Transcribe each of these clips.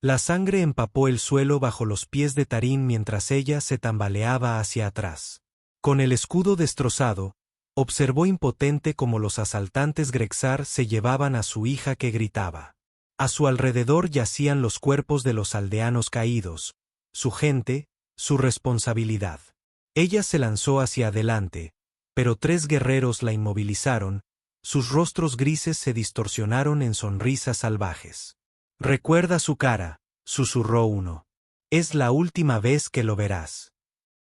La sangre empapó el suelo bajo los pies de Tarín mientras ella se tambaleaba hacia atrás. Con el escudo destrozado, observó impotente cómo los asaltantes Grexar se llevaban a su hija que gritaba. A su alrededor yacían los cuerpos de los aldeanos caídos, su gente, su responsabilidad. Ella se lanzó hacia adelante, pero 3 guerreros la inmovilizaron, sus rostros grises se distorsionaron en sonrisas salvajes. «Recuerda su cara», susurró uno. «Es la última vez que lo verás».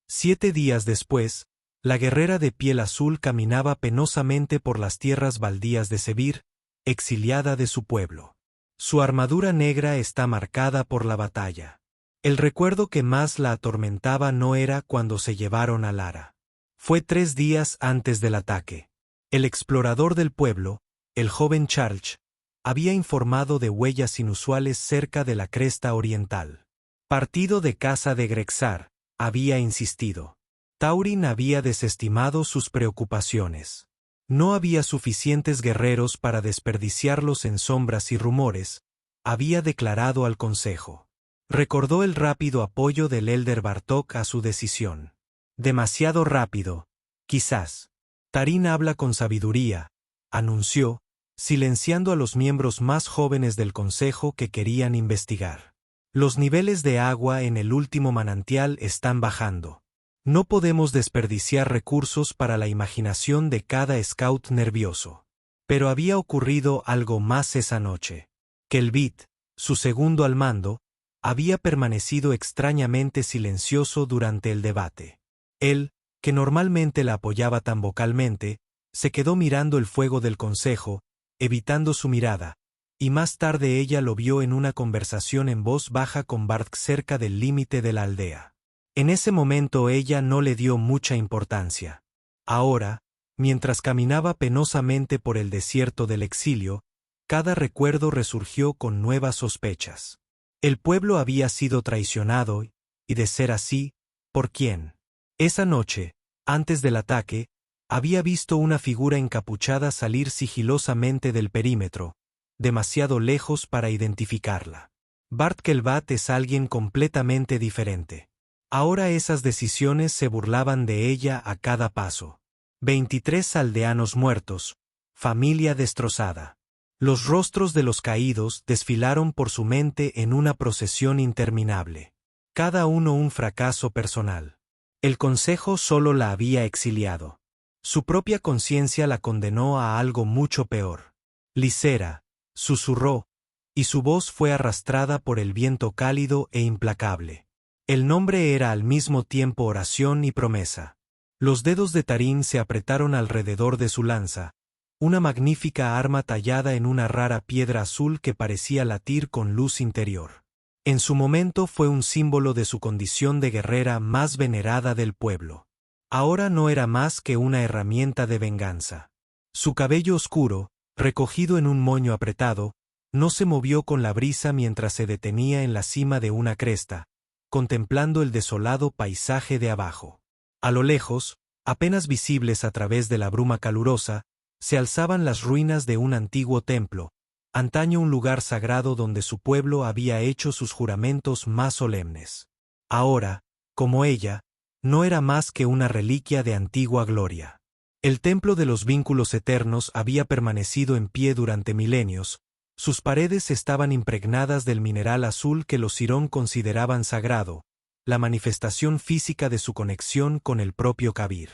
7 días después, la guerrera de piel azul caminaba penosamente por las tierras baldías de Sebir, exiliada de su pueblo. Su armadura negra está marcada por la batalla. El recuerdo que más la atormentaba no era cuando se llevaron a Lara. Fue 3 días antes del ataque. El explorador del pueblo, el joven Charles, había informado de huellas inusuales cerca de la cresta oriental. Partido de caza de Grexar, había insistido. Taurin había desestimado sus preocupaciones. No había suficientes guerreros para desperdiciarlos en sombras y rumores, había declarado al consejo. Recordó el rápido apoyo del Elder Bartok a su decisión. Demasiado rápido, quizás. Tarín habla con sabiduría, anunció, silenciando a los miembros más jóvenes del consejo que querían investigar. Los niveles de agua en el último manantial están bajando. No podemos desperdiciar recursos para la imaginación de cada scout nervioso. Pero había ocurrido algo más esa noche. Kelvit, su segundo al mando, había permanecido extrañamente silencioso durante el debate. Él, que normalmente la apoyaba tan vocalmente, se quedó mirando el fuego del consejo, evitando su mirada, y más tarde ella lo vio en una conversación en voz baja con Bart cerca del límite de la aldea. En ese momento ella no le dio mucha importancia. Ahora, mientras caminaba penosamente por el desierto del exilio, cada recuerdo resurgió con nuevas sospechas. El pueblo había sido traicionado, y de ser así, ¿por quién? Esa noche, antes del ataque, había visto una figura encapuchada salir sigilosamente del perímetro, demasiado lejos para identificarla. Bart Kelvat es alguien completamente diferente. Ahora esas decisiones se burlaban de ella a cada paso. 23 aldeanos muertos, familia destrozada. Los rostros de los caídos desfilaron por su mente en una procesión interminable. Cada uno un fracaso personal. El consejo solo la había exiliado. Su propia conciencia la condenó a algo mucho peor. Lysera, susurró, y su voz fue arrastrada por el viento cálido e implacable. El nombre era al mismo tiempo oración y promesa. Los dedos de Tarín se apretaron alrededor de su lanza, una magnífica arma tallada en una rara piedra azul que parecía latir con luz interior. En su momento fue un símbolo de su condición de guerrera más venerada del pueblo. Ahora no era más que una herramienta de venganza. Su cabello oscuro, recogido en un moño apretado, no se movió con la brisa mientras se detenía en la cima de una cresta, contemplando el desolado paisaje de abajo. A lo lejos, apenas visibles a través de la bruma calurosa, se alzaban las ruinas de un antiguo templo, antaño un lugar sagrado donde su pueblo había hecho sus juramentos más solemnes. Ahora, como ella, no era más que una reliquia de antigua gloria. El templo de los vínculos eternos había permanecido en pie durante milenios, sus paredes estaban impregnadas del mineral azul que los Sirón consideraban sagrado, la manifestación física de su conexión con el propio Kabir.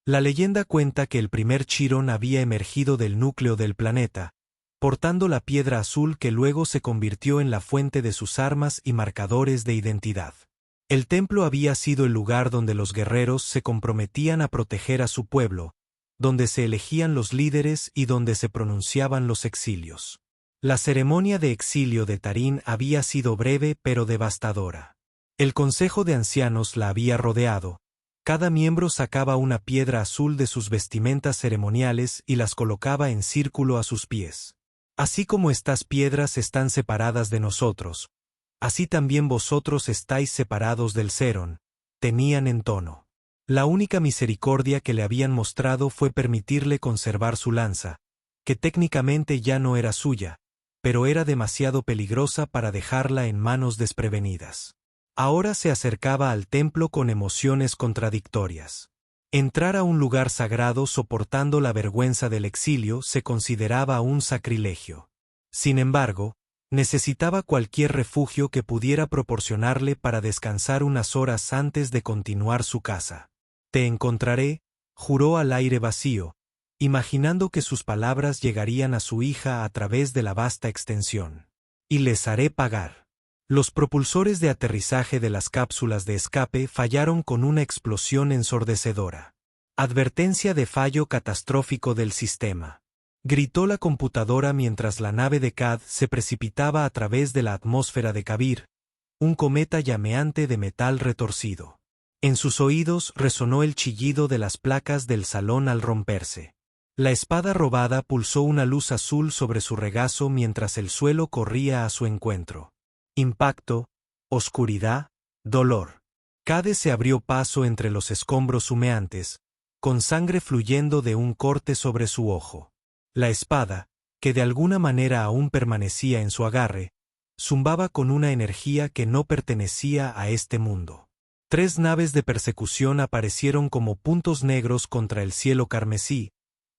La leyenda cuenta que el primer Chiron había emergido del núcleo del planeta, portando la piedra azul que luego se convirtió en la fuente de sus armas y marcadores de identidad. El templo había sido el lugar donde los guerreros se comprometían a proteger a su pueblo, donde se elegían los líderes y donde se pronunciaban los exilios. La ceremonia de exilio de Tarín había sido breve pero devastadora. El consejo de ancianos la había rodeado. Cada miembro sacaba una piedra azul de sus vestimentas ceremoniales y las colocaba en círculo a sus pies. Así como estas piedras están separadas de nosotros, así también vosotros estáis separados del Seron, tenían en tono. La única misericordia que le habían mostrado fue permitirle conservar su lanza, que técnicamente ya no era suya, pero era demasiado peligrosa para dejarla en manos desprevenidas. Ahora se acercaba al templo con emociones contradictorias. Entrar a un lugar sagrado soportando la vergüenza del exilio se consideraba un sacrilegio. Sin embargo, necesitaba cualquier refugio que pudiera proporcionarle para descansar unas horas antes de continuar su caza. «Te encontraré», juró al aire vacío, imaginando que sus palabras llegarían a su hija a través de la vasta extensión. «Y les haré pagar». Los propulsores de aterrizaje de las cápsulas de escape fallaron con una explosión ensordecedora. «Advertencia de fallo catastrófico del sistema», gritó la computadora mientras la nave de Cad se precipitaba a través de la atmósfera de Kabir, un cometa llameante de metal retorcido. En sus oídos resonó el chillido de las placas del salón al romperse. La espada robada pulsó una luz azul sobre su regazo mientras el suelo corría a su encuentro. Impacto, oscuridad, dolor. Cade se abrió paso entre los escombros humeantes, con sangre fluyendo de un corte sobre su ojo. La espada, que de alguna manera aún permanecía en su agarre, zumbaba con una energía que no pertenecía a este mundo. 3 naves de persecución aparecieron como puntos negros contra el cielo carmesí,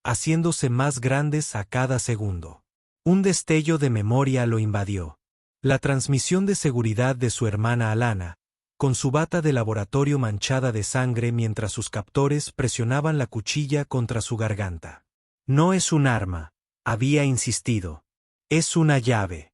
haciéndose más grandes a cada segundo. Un destello de memoria lo invadió. La transmisión de seguridad de su hermana Alana, con su bata de laboratorio manchada de sangre mientras sus captores presionaban la cuchilla contra su garganta. «No es un arma», había insistido. «Es una llave».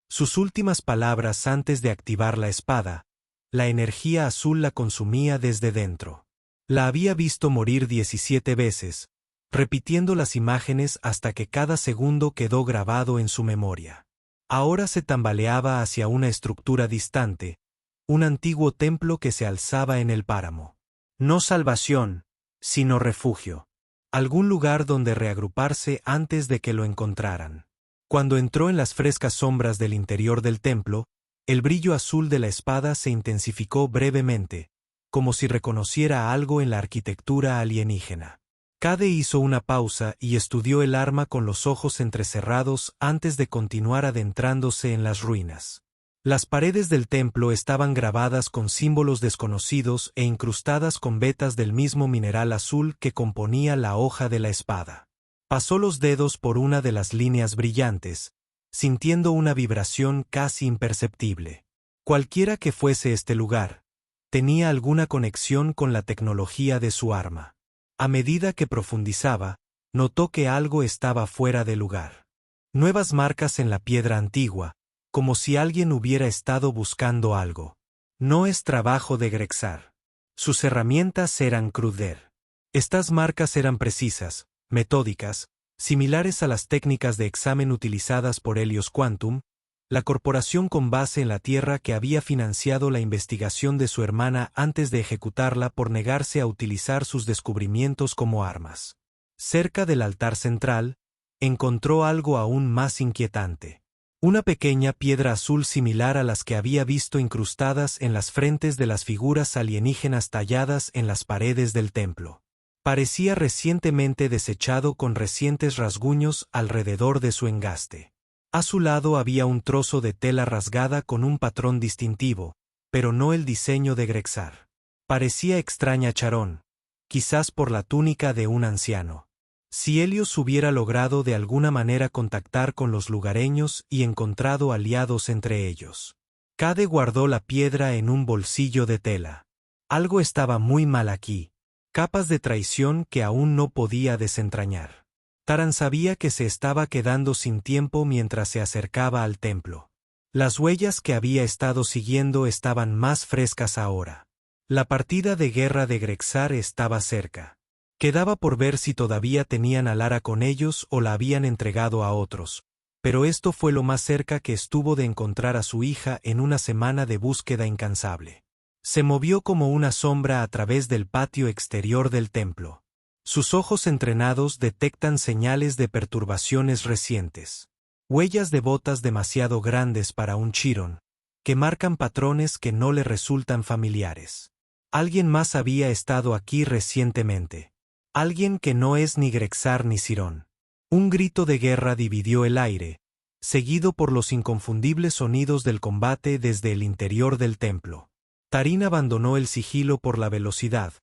Sus últimas palabras antes de activar la espada, la energía azul la consumía desde dentro. La había visto morir 17 veces, repitiendo las imágenes hasta que cada segundo quedó grabado en su memoria. Ahora se tambaleaba hacia una estructura distante, un antiguo templo que se alzaba en el páramo. No salvación, sino refugio. Algún lugar donde reagruparse antes de que lo encontraran. Cuando entró en las frescas sombras del interior del templo, el brillo azul de la espada se intensificó brevemente, como si reconociera algo en la arquitectura alienígena. Cade hizo una pausa y estudió el arma con los ojos entrecerrados antes de continuar adentrándose en las ruinas. Las paredes del templo estaban grabadas con símbolos desconocidos e incrustadas con vetas del mismo mineral azul que componía la hoja de la espada. Pasó los dedos por una de las líneas brillantes, sintiendo una vibración casi imperceptible. Cualquiera que fuese este lugar, tenía alguna conexión con la tecnología de su arma. A medida que profundizaba, notó que algo estaba fuera de lugar. Nuevas marcas en la piedra antigua, como si alguien hubiera estado buscando algo. No es trabajo de Grexar. Sus herramientas eran cruder. Estas marcas eran precisas, metódicas, similares a las técnicas de examen utilizadas por Helios Quantum, la corporación con base en la Tierra que había financiado la investigación de su hermana antes de ejecutarla por negarse a utilizar sus descubrimientos como armas. Cerca del altar central, encontró algo aún más inquietante. Una pequeña piedra azul similar a las que había visto incrustadas en las frentes de las figuras alienígenas talladas en las paredes del templo. Parecía recientemente desechado con recientes rasguños alrededor de su engaste. A su lado había un trozo de tela rasgada con un patrón distintivo, pero no el diseño de Grexar. Parecía extraña charón, quizás por la túnica de un anciano. Si Helios hubiera logrado de alguna manera contactar con los lugareños y encontrado aliados entre ellos. Cade guardó la piedra en un bolsillo de tela. Algo estaba muy mal aquí. Capas de traición que aún no podía desentrañar. Taran sabía que se estaba quedando sin tiempo mientras se acercaba al templo. Las huellas que había estado siguiendo estaban más frescas ahora. La partida de guerra de Grexar estaba cerca. Quedaba por ver si todavía tenían a Lara con ellos o la habían entregado a otros, pero esto fue lo más cerca que estuvo de encontrar a su hija en una semana de búsqueda incansable. Se movió como una sombra a través del patio exterior del templo. Sus ojos entrenados detectan señales de perturbaciones recientes. Huellas de botas demasiado grandes para un Chiron, que marcan patrones que no le resultan familiares. Alguien más había estado aquí recientemente. Alguien que no es ni Grexar ni Sirón. Un grito de guerra dividió el aire, seguido por los inconfundibles sonidos del combate desde el interior del templo. Tarín abandonó el sigilo por la velocidad,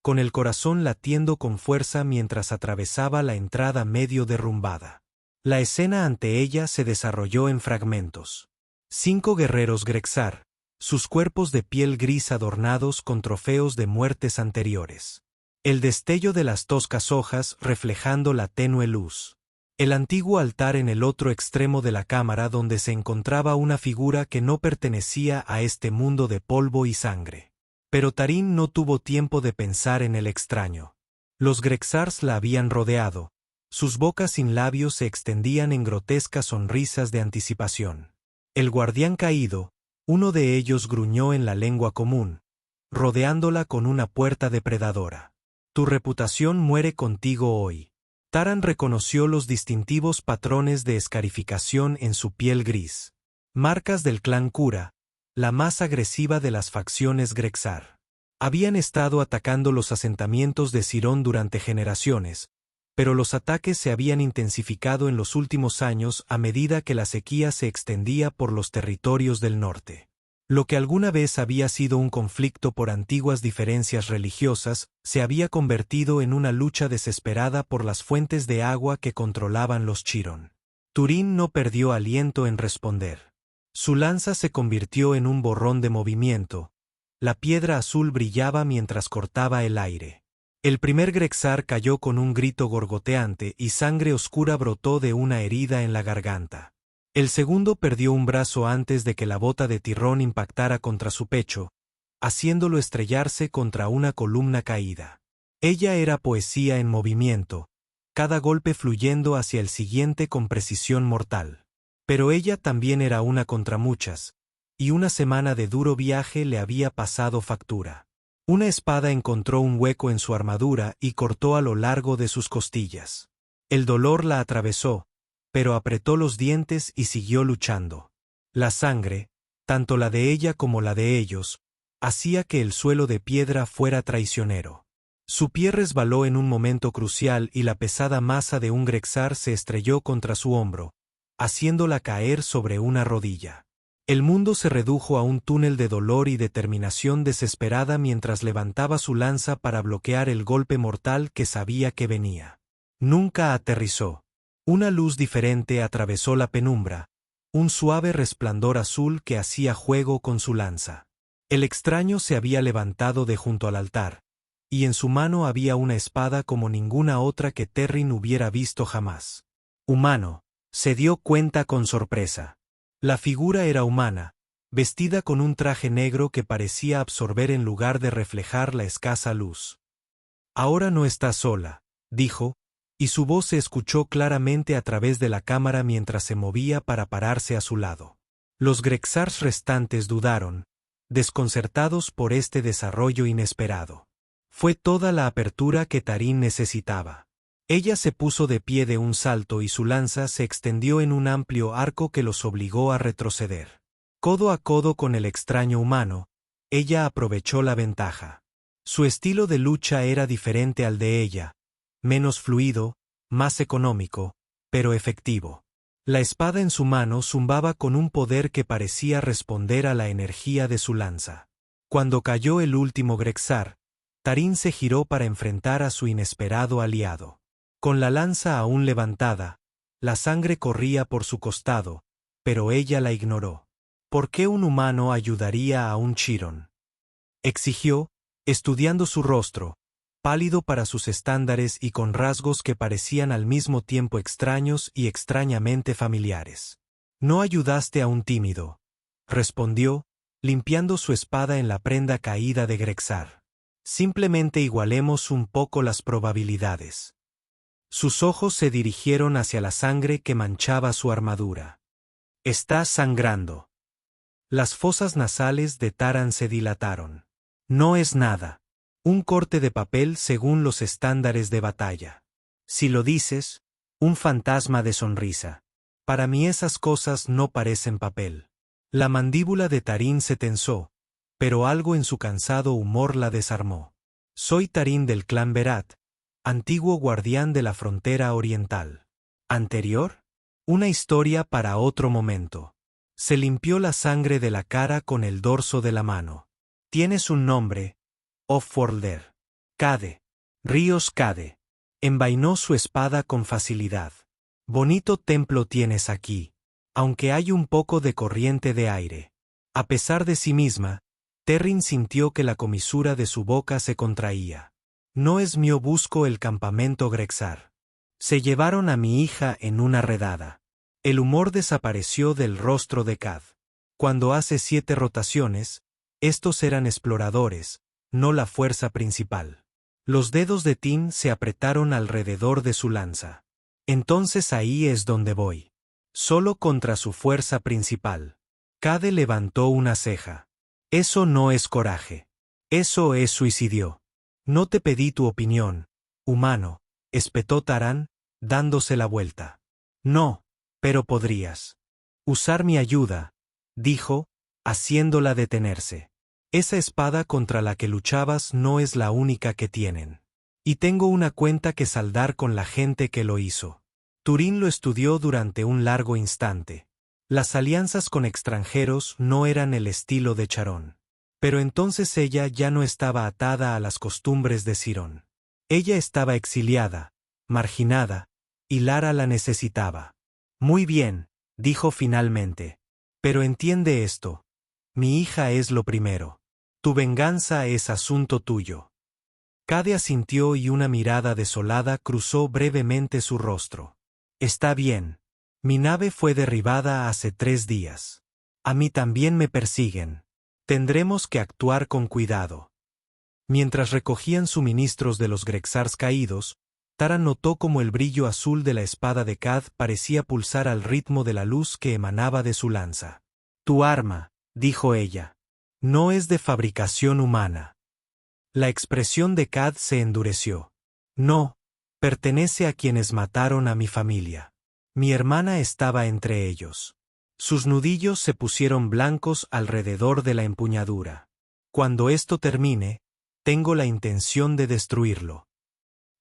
con el corazón latiendo con fuerza mientras atravesaba la entrada medio derrumbada. La escena ante ella se desarrolló en fragmentos. 5 guerreros Grexar, sus cuerpos de piel gris adornados con trofeos de muertes anteriores. El destello de las toscas hojas reflejando la tenue luz. El antiguo altar en el otro extremo de la cámara donde se encontraba una figura que no pertenecía a este mundo de polvo y sangre. Pero Tarín no tuvo tiempo de pensar en el extraño. Los Grexars la habían rodeado. Sus bocas sin labios se extendían en grotescas sonrisas de anticipación. El guardián caído, uno de ellos gruñó en la lengua común, rodeándola con una puerta depredadora. Tu reputación muere contigo hoy. Taran reconoció los distintivos patrones de escarificación en su piel gris. Marcas del clan Kura, la más agresiva de las facciones Grexar. Habían estado atacando los asentamientos de Sirón durante generaciones, pero los ataques se habían intensificado en los últimos años a medida que la sequía se extendía por los territorios del norte. Lo que alguna vez había sido un conflicto por antiguas diferencias religiosas, se había convertido en una lucha desesperada por las fuentes de agua que controlaban los Chiron. Turín no perdió aliento en responder. Su lanza se convirtió en un borrón de movimiento. La piedra azul brillaba mientras cortaba el aire. El primer Grexar cayó con un grito gorgoteante y sangre oscura brotó de una herida en la garganta. El segundo perdió un brazo antes de que la bota de Tirrón impactara contra su pecho, haciéndolo estrellarse contra una columna caída. Ella era poesía en movimiento, cada golpe fluyendo hacia el siguiente con precisión mortal. Pero ella también era una contra muchas, y una semana de duro viaje le había pasado factura. Una espada encontró un hueco en su armadura y cortó a lo largo de sus costillas. El dolor la atravesó, pero apretó los dientes y siguió luchando. La sangre, tanto la de ella como la de ellos, hacía que el suelo de piedra fuera traicionero. Su pie resbaló en un momento crucial y la pesada masa de un Grexar se estrelló contra su hombro, haciéndola caer sobre una rodilla. El mundo se redujo a un túnel de dolor y determinación desesperada mientras levantaba su lanza para bloquear el golpe mortal que sabía que venía. Nunca aterrizó. Una luz diferente atravesó la penumbra, un suave resplandor azul que hacía juego con su lanza. El extraño se había levantado de junto al altar, y en su mano había una espada como ninguna otra que Terrin hubiera visto jamás. Humano, se dio cuenta con sorpresa. La figura era humana, vestida con un traje negro que parecía absorber en lugar de reflejar la escasa luz. Ahora no está sola, dijo, y su voz se escuchó claramente a través de la cámara mientras se movía para pararse a su lado. Los Grexars restantes dudaron, desconcertados por este desarrollo inesperado. Fue toda la apertura que Tarín necesitaba. Ella se puso de pie de un salto y su lanza se extendió en un amplio arco que los obligó a retroceder. Codo a codo con el extraño humano, ella aprovechó la ventaja. Su estilo de lucha era diferente al de ella, menos fluido, más económico, pero efectivo. La espada en su mano zumbaba con un poder que parecía responder a la energía de su lanza. Cuando cayó el último Grexar, Tarín se giró para enfrentar a su inesperado aliado. Con la lanza aún levantada, la sangre corría por su costado, pero ella la ignoró. ¿Por qué un humano ayudaría a un Chiron? Exigió, estudiando su rostro, pálido para sus estándares y con rasgos que parecían al mismo tiempo extraños y extrañamente familiares. No ayudaste a un tímido, respondió, limpiando su espada en la prenda caída de Grexar. Simplemente igualemos un poco las probabilidades. Sus ojos se dirigieron hacia la sangre que manchaba su armadura. Estás sangrando. Las fosas nasales de Taran se dilataron. No es nada. Un corte de papel según los estándares de batalla. Si lo dices, un fantasma de sonrisa. Para mí esas cosas no parecen papel. La mandíbula de Tarín se tensó, pero algo en su cansado humor la desarmó. Soy Tarín del clan Berat, antiguo guardián de la frontera oriental. ¿Anterior? Una historia para otro momento. Se limpió la sangre de la cara con el dorso de la mano. Tienes un nombre, Offworlder. Cade. Ríos Cade. Envainó su espada con facilidad. Bonito templo tienes aquí. Aunque hay un poco de corriente de aire. A pesar de sí misma, Terrin sintió que la comisura de su boca se contraía. No es mío, busco el campamento Grexar. Se llevaron a mi hija en una redada. El humor desapareció del rostro de Cad. Cuando hace 7 rotaciones, estos eran exploradores, no la fuerza principal. Los dedos de Tin se apretaron alrededor de su lanza. Entonces ahí es donde voy. Solo contra su fuerza principal. Cade levantó una ceja. Eso no es coraje. Eso es suicidio. No te pedí tu opinión, humano, espetó Taran, dándose la vuelta. No, pero podrías. Usar mi ayuda, dijo, haciéndola detenerse. Esa espada contra la que luchabas no es la única que tienen. Y tengo una cuenta que saldar con la gente que lo hizo. Turín lo estudió durante un largo instante. Las alianzas con extranjeros no eran el estilo de Charón. Pero entonces ella ya no estaba atada a las costumbres de Cirón. Ella estaba exiliada, marginada, y Lara la necesitaba. Muy bien, dijo finalmente. Pero entiende esto. Mi hija es lo primero. Tu venganza es asunto tuyo. Cade asintió y una mirada desolada cruzó brevemente su rostro. Está bien. Mi nave fue derribada hace 3 días. A mí también me persiguen. Tendremos que actuar con cuidado. Mientras recogían suministros de los Grexars caídos, Taran notó como el brillo azul de la espada de Cad parecía pulsar al ritmo de la luz que emanaba de su lanza. Tu arma, dijo ella, no es de fabricación humana. La expresión de Cad se endureció. No, pertenece a quienes mataron a mi familia. Mi hermana estaba entre ellos. Sus nudillos se pusieron blancos alrededor de la empuñadura. Cuando esto termine, tengo la intención de destruirlo.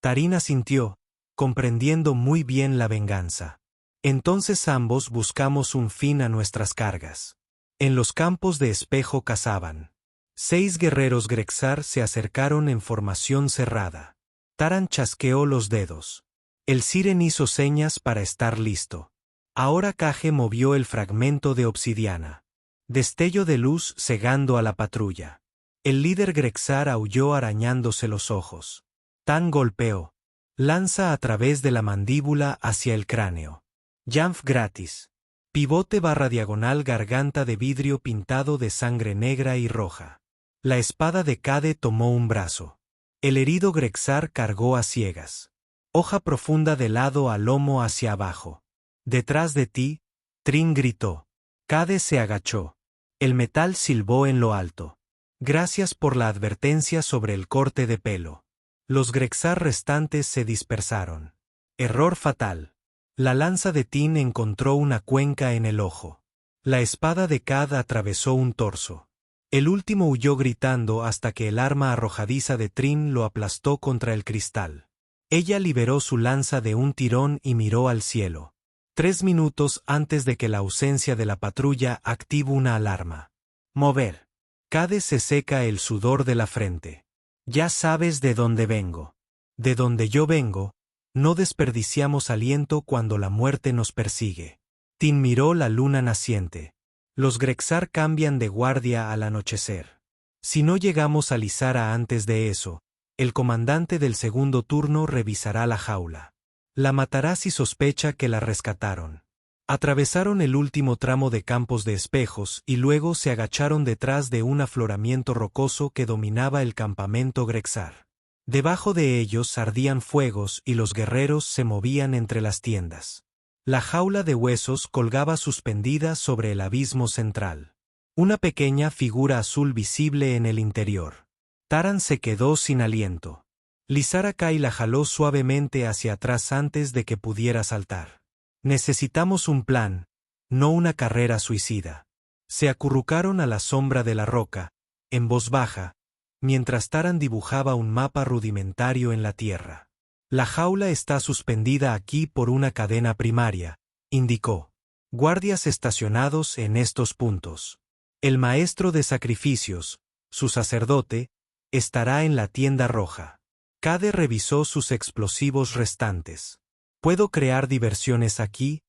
Tarín asintió, comprendiendo muy bien la venganza. Entonces ambos buscamos un fin a nuestras cargas. En los campos de espejo cazaban. 6 guerreros Grexar se acercaron en formación cerrada. Taran chasqueó los dedos. El Siren hizo señas para estar listo. Ahora Cage movió el fragmento de obsidiana. Destello de luz cegando a la patrulla. El líder Grexar aulló arañándose los ojos. Tan golpeó. Lanza a través de la mandíbula hacia el cráneo. Jamf gratis. Pivote / diagonal garganta de vidrio pintado de sangre negra y roja. La espada de Cade tomó un brazo. El herido Grexar cargó a ciegas. Hoja profunda de lado a lomo hacia abajo. Detrás de ti, Trin gritó. Cade se agachó. El metal silbó en lo alto. Gracias por la advertencia sobre el corte de pelo. Los Grexar restantes se dispersaron. Error fatal. La lanza de Tin encontró una cuenca en el ojo. La espada de Cad atravesó un torso. El último huyó gritando hasta que el arma arrojadiza de Trin lo aplastó contra el cristal. Ella liberó su lanza de un tirón y miró al cielo. 3 minutos antes de que la ausencia de la patrulla active una alarma. Mover. Cade se seca el sudor de la frente. Ya sabes de dónde vengo. De donde yo vengo, no desperdiciamos aliento cuando la muerte nos persigue. Tin miró la luna naciente. Los Grexar cambian de guardia al anochecer. Si no llegamos a Lizara antes de eso, el comandante del segundo turno revisará la jaula. La matará si sospecha que la rescataron. Atravesaron el último tramo de campos de espejos y luego se agacharon detrás de un afloramiento rocoso que dominaba el campamento Grexar. Debajo de ellos ardían fuegos y los guerreros se movían entre las tiendas. La jaula de huesos colgaba suspendida sobre el abismo central. Una pequeña figura azul visible en el interior. Taran se quedó sin aliento. Lizara Kai la jaló suavemente hacia atrás antes de que pudiera saltar. Necesitamos un plan, no una carrera suicida. Se acurrucaron a la sombra de la roca, en voz baja, mientras Taran dibujaba un mapa rudimentario en la tierra. La jaula está suspendida aquí por una cadena primaria, indicó. Guardias estacionados en estos puntos. El maestro de sacrificios, su sacerdote, estará en la tienda roja. Cade revisó sus explosivos restantes. Puedo crear diversiones aquí,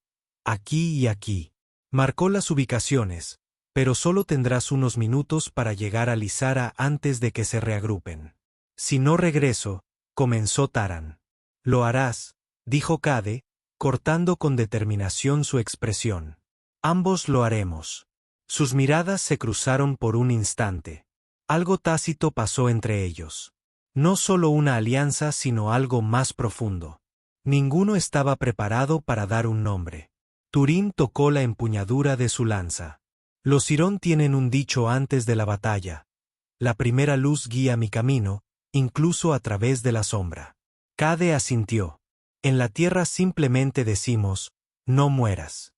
aquí y aquí. Marcó las ubicaciones, pero solo tendrás unos minutos para llegar a Lizara antes de que se reagrupen. Si no regreso, comenzó Taran. Lo harás, dijo Cade, cortando con determinación su expresión. Ambos lo haremos. Sus miradas se cruzaron por un instante. Algo tácito pasó entre ellos. No solo una alianza, sino algo más profundo. Ninguno estaba preparado para dar un nombre. Turín tocó la empuñadura de su lanza. Los Hyrón tienen un dicho antes de la batalla. La primera luz guía mi camino, incluso a través de la sombra. Cade asintió. En la tierra simplemente decimos, no mueras.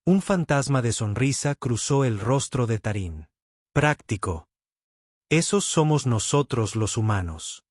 Un fantasma de sonrisa cruzó el rostro de Tarín. Práctico. Esos somos nosotros los humanos.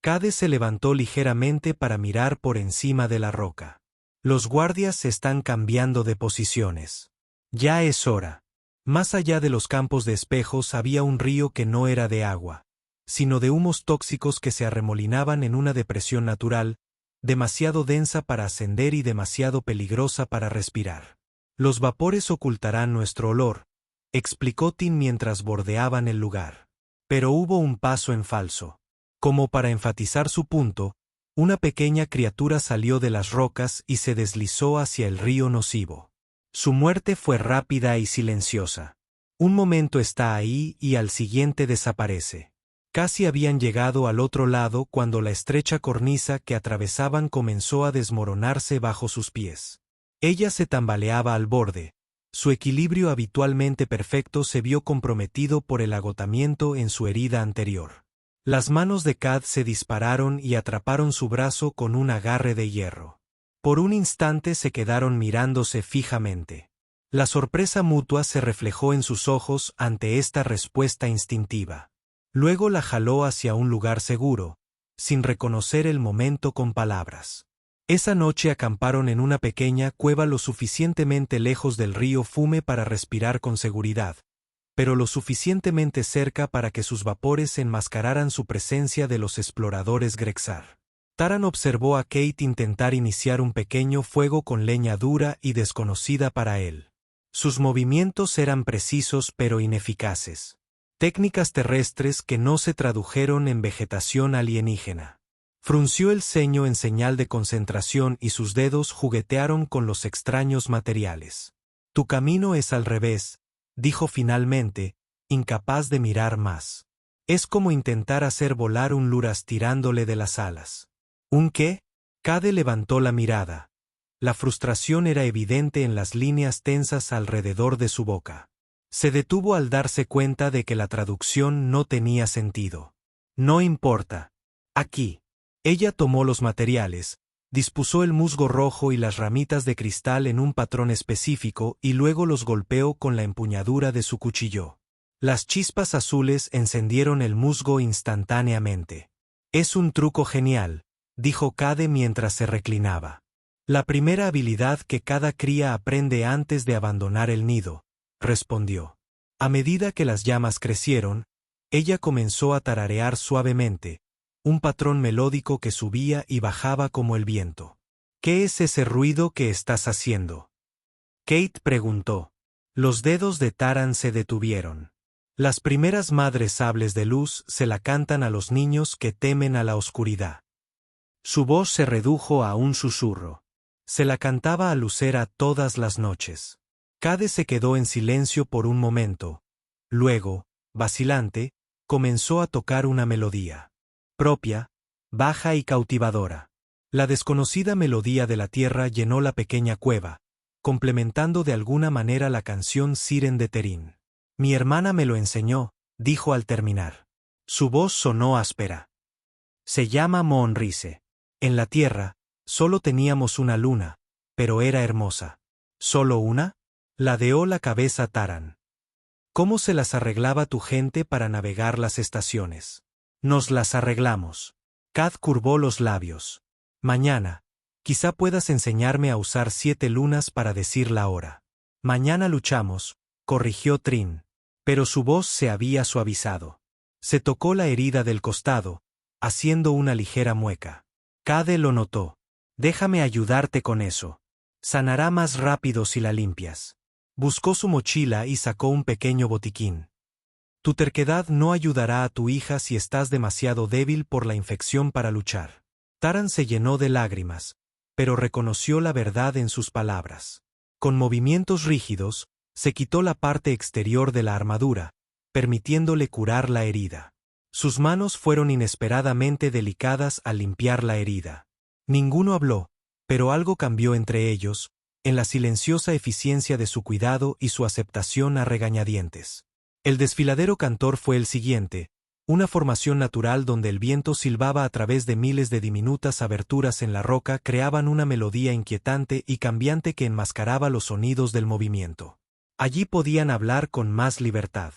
Cade se levantó ligeramente para mirar por encima de la roca. Los guardias se están cambiando de posiciones. Ya es hora. Más allá de los campos de espejos había un río que no era de agua, sino de humos tóxicos que se arremolinaban en una depresión natural, demasiado densa para ascender y demasiado peligrosa para respirar. Los vapores ocultarán nuestro olor, explicó Tin mientras bordeaban el lugar. Pero hubo un paso en falso. Como para enfatizar su punto, una pequeña criatura salió de las rocas y se deslizó hacia el río nocivo. Su muerte fue rápida y silenciosa. Un momento está ahí y al siguiente desaparece. Casi habían llegado al otro lado cuando la estrecha cornisa que atravesaban comenzó a desmoronarse bajo sus pies. Ella se tambaleaba al borde. Su equilibrio habitualmente perfecto se vio comprometido por el agotamiento en su herida anterior. Las manos de Cad se dispararon y atraparon su brazo con un agarre de hierro. Por un instante se quedaron mirándose fijamente. La sorpresa mutua se reflejó en sus ojos ante esta respuesta instintiva. Luego la jaló hacia un lugar seguro, sin reconocer el momento con palabras. Esa noche acamparon en una pequeña cueva lo suficientemente lejos del río Fume para respirar con seguridad, pero lo suficientemente cerca para que sus vapores enmascararan su presencia de los exploradores Grexar. Taran observó a Kate intentar iniciar un pequeño fuego con leña dura y desconocida para él. Sus movimientos eran precisos pero ineficaces. Técnicas terrestres que no se tradujeron en vegetación alienígena. Frunció el ceño en señal de concentración y sus dedos juguetearon con los extraños materiales. Tu camino es al revés, dijo finalmente, incapaz de mirar más. Es como intentar hacer volar un luras tirándole de las alas. ¿Un qué? Cade levantó la mirada. La frustración era evidente en las líneas tensas alrededor de su boca. Se detuvo al darse cuenta de que la traducción no tenía sentido. No importa. Aquí. Ella tomó los materiales, dispuso el musgo rojo y las ramitas de cristal en un patrón específico y luego los golpeó con la empuñadura de su cuchillo. Las chispas azules encendieron el musgo instantáneamente. Es un truco genial, dijo Cade mientras se reclinaba. La primera habilidad que cada cría aprende antes de abandonar el nido, respondió. A medida que las llamas crecieron, ella comenzó a tararear suavemente, un patrón melódico que subía y bajaba como el viento. ¿Qué es ese ruido que estás haciendo? Kate preguntó. Los dedos de Taran se detuvieron. Las primeras madres sables de luz se la cantan a los niños que temen a la oscuridad. Su voz se redujo a un susurro. Se la cantaba a Lucera todas las noches. Cade se quedó en silencio por un momento. Luego, vacilante, comenzó a tocar una melodía. Propia, baja y cautivadora. La desconocida melodía de la tierra llenó la pequeña cueva, complementando de alguna manera la canción Siren de Terín. Mi hermana me lo enseñó, dijo al terminar. Su voz sonó áspera. Se llama Moonrise. En la tierra, solo teníamos una luna, pero era hermosa. ¿Solo una? Ladeó la cabeza Taran. ¿Cómo se las arreglaba tu gente para navegar las estaciones? Nos las arreglamos. Cad curvó los labios. Mañana, Quizá puedas enseñarme a usar 7 lunas para decir la hora. Mañana luchamos, corrigió Trin. Pero su voz se había suavizado. Se tocó la herida del costado, haciendo una ligera mueca. Cade lo notó. Déjame ayudarte con eso. Sanará más rápido si la limpias. Buscó su mochila y sacó un pequeño botiquín. Tu terquedad no ayudará a tu hija si estás demasiado débil por la infección para luchar. Taran se llenó de lágrimas, pero reconoció la verdad en sus palabras. Con movimientos rígidos, se quitó la parte exterior de la armadura, permitiéndole curar la herida. Sus manos fueron inesperadamente delicadas al limpiar la herida. Ninguno habló, pero algo cambió entre ellos, en la silenciosa eficiencia de su cuidado y su aceptación a regañadientes. El desfiladero cantor fue el siguiente, una formación natural donde el viento silbaba a través de miles de diminutas aberturas en la roca creaban una melodía inquietante y cambiante que enmascaraba los sonidos del movimiento. Allí podían hablar con más libertad.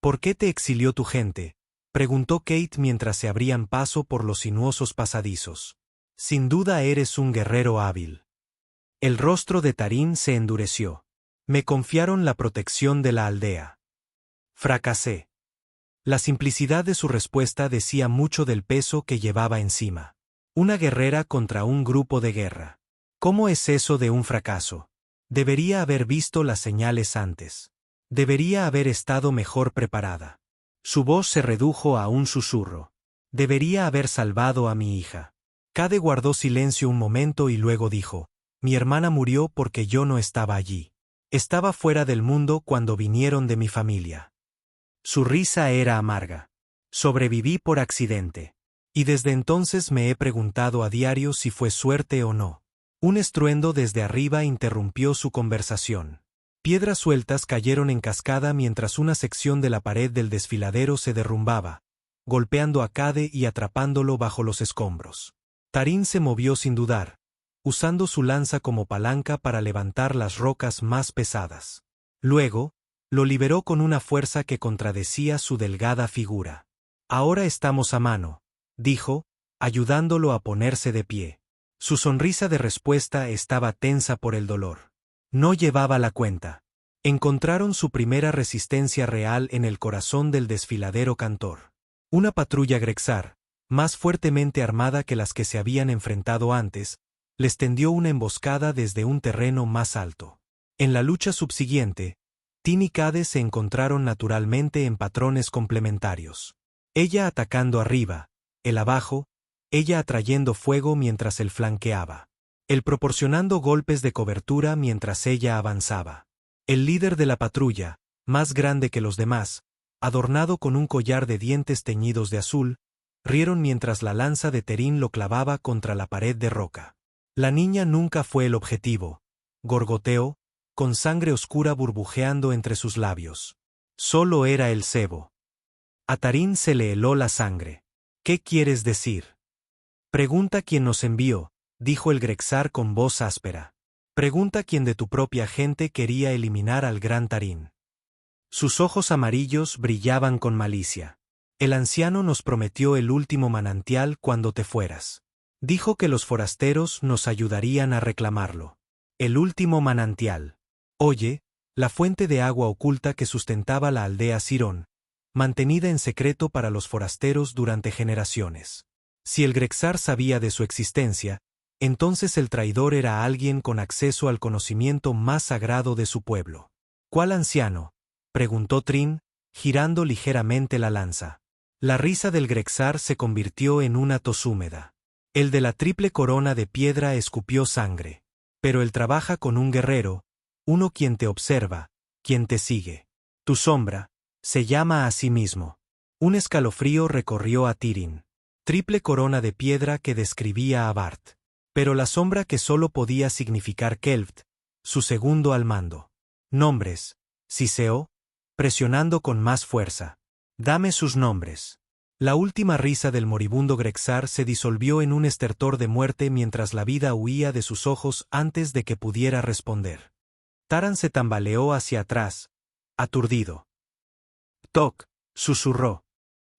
¿Por qué te exilió tu gente?, preguntó Kate mientras se abrían paso por los sinuosos pasadizos. Sin duda eres un guerrero hábil. El rostro de Tarín se endureció. Me confiaron la protección de la aldea. Fracasé. La simplicidad de su respuesta decía mucho del peso que llevaba encima. Una guerrera contra un grupo de guerra. ¿Cómo es eso de un fracaso? Debería haber visto las señales antes. Debería haber estado mejor preparada. Su voz se redujo a un susurro. Debería haber salvado a mi hija. Cade guardó silencio un momento y luego dijo, mi hermana murió porque yo no estaba allí. Estaba fuera del mundo cuando vinieron de mi familia. Su risa era amarga. Sobreviví por accidente. Y desde entonces me he preguntado a diario si fue suerte o no. Un estruendo desde arriba interrumpió su conversación. Piedras sueltas cayeron en cascada mientras una sección de la pared del desfiladero se derrumbaba, golpeando a Cade y atrapándolo bajo los escombros. Tarín se movió sin dudar, usando su lanza como palanca para levantar las rocas más pesadas. Luego, lo liberó con una fuerza que contradecía su delgada figura. Ahora estamos a mano, dijo, ayudándolo a ponerse de pie. Su sonrisa de respuesta estaba tensa por el dolor. No llevaba la cuenta. Encontraron su primera resistencia real en el corazón del desfiladero cantor. Una patrulla Grexar, más fuertemente armada que las que se habían enfrentado antes, les tendió una emboscada desde un terreno más alto. En la lucha subsiguiente, Tin y Cade se encontraron naturalmente en patrones complementarios. Ella atacando arriba, él abajo, ella atrayendo fuego mientras él flanqueaba. Él proporcionando golpes de cobertura mientras ella avanzaba. El líder de la patrulla, más grande que los demás, adornado con un collar de dientes teñidos de azul, rieron mientras la lanza de Terín lo clavaba contra la pared de roca. La niña nunca fue el objetivo, gorgoteó, con sangre oscura burbujeando entre sus labios. Solo era el cebo. A Tarín se le heló la sangre. ¿Qué quieres decir? Pregunta quién nos envió, dijo el Grexar con voz áspera. Pregunta quién de tu propia gente quería eliminar al gran Tarín. Sus ojos amarillos brillaban con malicia. El anciano nos prometió el último manantial cuando te fueras. Dijo que los forasteros nos ayudarían a reclamarlo. El último manantial. Oye, la fuente de agua oculta que sustentaba la aldea Sirón, mantenida en secreto para los forasteros durante generaciones. Si el Grexar sabía de su existencia, entonces el traidor era alguien con acceso al conocimiento más sagrado de su pueblo. ¿Cuál anciano?, preguntó Trin, girando ligeramente la lanza. La risa del Grexar se convirtió en una tos húmeda. El de la triple corona de piedra escupió sangre. Pero él trabaja con un guerrero, uno quien te observa, quien te sigue. Tu sombra, se llama a sí mismo. Un escalofrío recorrió a Tirin. Triple corona de piedra que describía a Bart. Pero la sombra que solo podía significar Kelft, su segundo al mando. Nombres, siseó, presionando con más fuerza. Dame sus nombres. La última risa del moribundo Grexar se disolvió en un estertor de muerte mientras la vida huía de sus ojos antes de que pudiera responder. Taran se tambaleó hacia atrás, aturdido. Toc, susurró.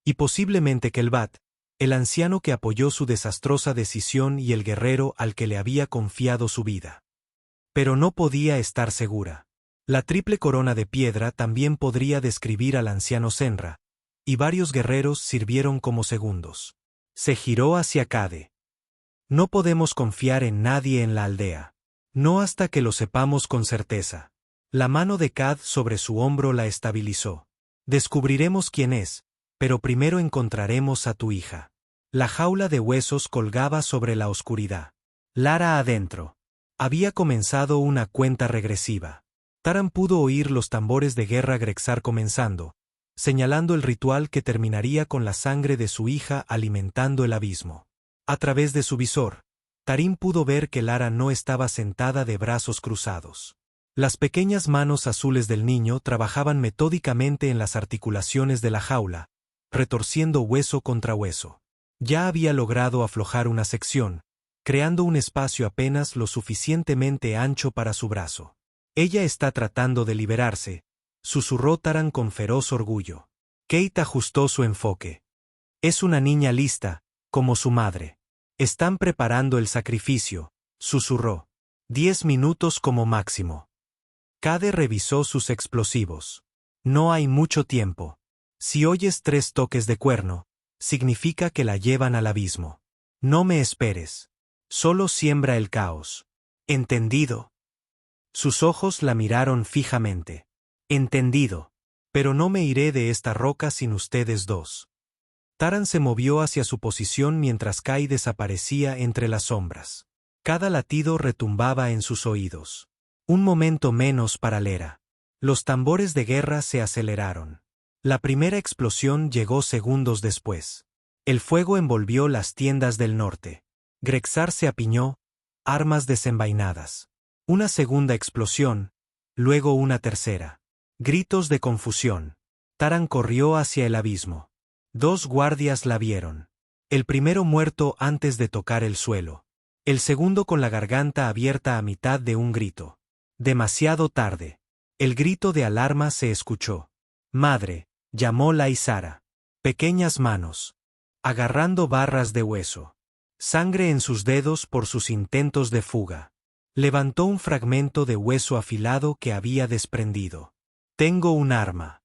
Y posiblemente Kelbat, el anciano que apoyó su desastrosa decisión y el guerrero al que le había confiado su vida. Pero no podía estar segura. La triple corona de piedra también podría describir al anciano Senra, y varios guerreros sirvieron como segundos. Se giró hacia Cade. No podemos confiar en nadie en la aldea. No hasta que lo sepamos con certeza. La mano de Cad sobre su hombro la estabilizó. Descubriremos quién es, pero primero encontraremos a tu hija. La jaula de huesos colgaba sobre la oscuridad. Lara adentro. Había comenzado una cuenta regresiva. Taran pudo oír los tambores de guerra Grexar comenzando, señalando el ritual que terminaría con la sangre de su hija alimentando el abismo. A través de su visor, Tarim pudo ver que Lara no estaba sentada de brazos cruzados. Las pequeñas manos azules del niño trabajaban metódicamente en las articulaciones de la jaula, retorciendo hueso contra hueso. Ya había logrado aflojar una sección, creando un espacio apenas lo suficientemente ancho para su brazo. Ella está tratando de liberarse, susurró Taran con feroz orgullo. Kate ajustó su enfoque. Es una niña lista, como su madre. Están preparando el sacrificio, susurró. 10 minutos como máximo. Cade revisó sus explosivos. No hay mucho tiempo. Si oyes 3 toques de cuerno, significa que la llevan al abismo. No me esperes. Solo siembra el caos. ¿Entendido? Sus ojos la miraron fijamente. Entendido. Pero no me iré de esta roca sin ustedes dos. Taran se movió hacia su posición mientras Kai desaparecía entre las sombras. Cada latido retumbaba en sus oídos. Un momento menos para Lera. Los tambores de guerra se aceleraron. La primera explosión llegó segundos después. El fuego envolvió las tiendas del norte. Grexar se apiñó, armas desenvainadas. Una segunda explosión, luego una tercera. Gritos de confusión. Taran corrió hacia el abismo. 2 guardias la vieron. El primero muerto antes de tocar el suelo. El segundo con la garganta abierta a mitad de un grito. Demasiado tarde. El grito de alarma se escuchó. Madre, llamó Laisara. Pequeñas manos. Agarrando barras de hueso. Sangre en sus dedos por sus intentos de fuga. Levantó un fragmento de hueso afilado que había desprendido. Tengo un arma.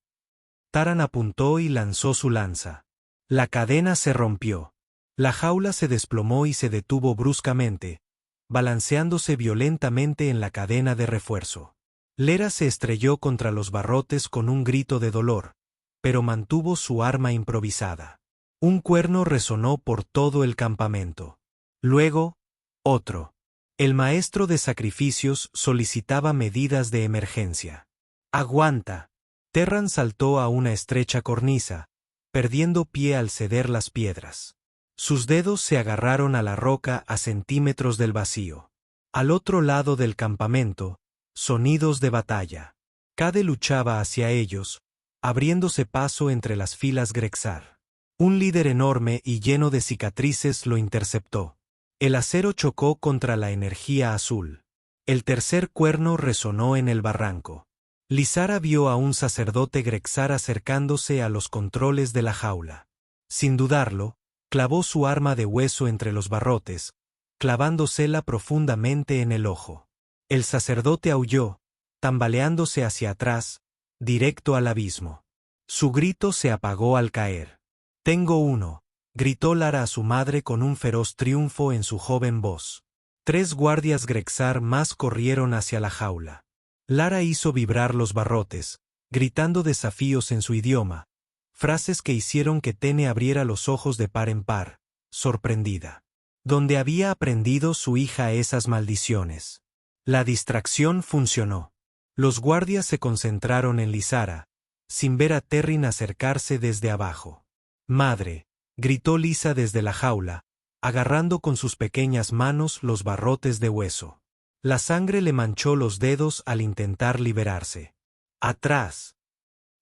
Taran apuntó y lanzó su lanza. La cadena se rompió. La jaula se desplomó y se detuvo bruscamente, balanceándose violentamente en la cadena de refuerzo. Lera se estrelló contra los barrotes con un grito de dolor, pero mantuvo su arma improvisada. Un cuerno resonó por todo el campamento. Luego, otro. El maestro de sacrificios solicitaba medidas de emergencia. ¡Aguanta! Terran saltó a una estrecha cornisa, perdiendo pie al ceder las piedras. Sus dedos se agarraron a la roca a centímetros del vacío. Al otro lado del campamento, sonidos de batalla. Cade luchaba hacia ellos, abriéndose paso entre las filas Grexar. Un líder enorme y lleno de cicatrices lo interceptó. El acero chocó contra la energía azul. El tercer cuerno resonó en el barranco. Lizara vio a un sacerdote Grexar acercándose a los controles de la jaula. Sin dudarlo, clavó su arma de hueso entre los barrotes, clavándosela profundamente en el ojo. El sacerdote aulló, tambaleándose hacia atrás, directo al abismo. Su grito se apagó al caer. «Tengo uno», gritó Lara a su madre con un feroz triunfo en su joven voz. 3 guardias Grexar más corrieron hacia la jaula. Lara hizo vibrar los barrotes, gritando desafíos en su idioma, frases que hicieron que Tene abriera los ojos de par en par, sorprendida. ¿Dónde había aprendido su hija esas maldiciones? La distracción funcionó. Los guardias se concentraron en Lizara, sin ver a Terrin acercarse desde abajo. «Madre», gritó Lisa desde la jaula, agarrando con sus pequeñas manos los barrotes de hueso. La sangre le manchó los dedos al intentar liberarse. «¡Atrás!».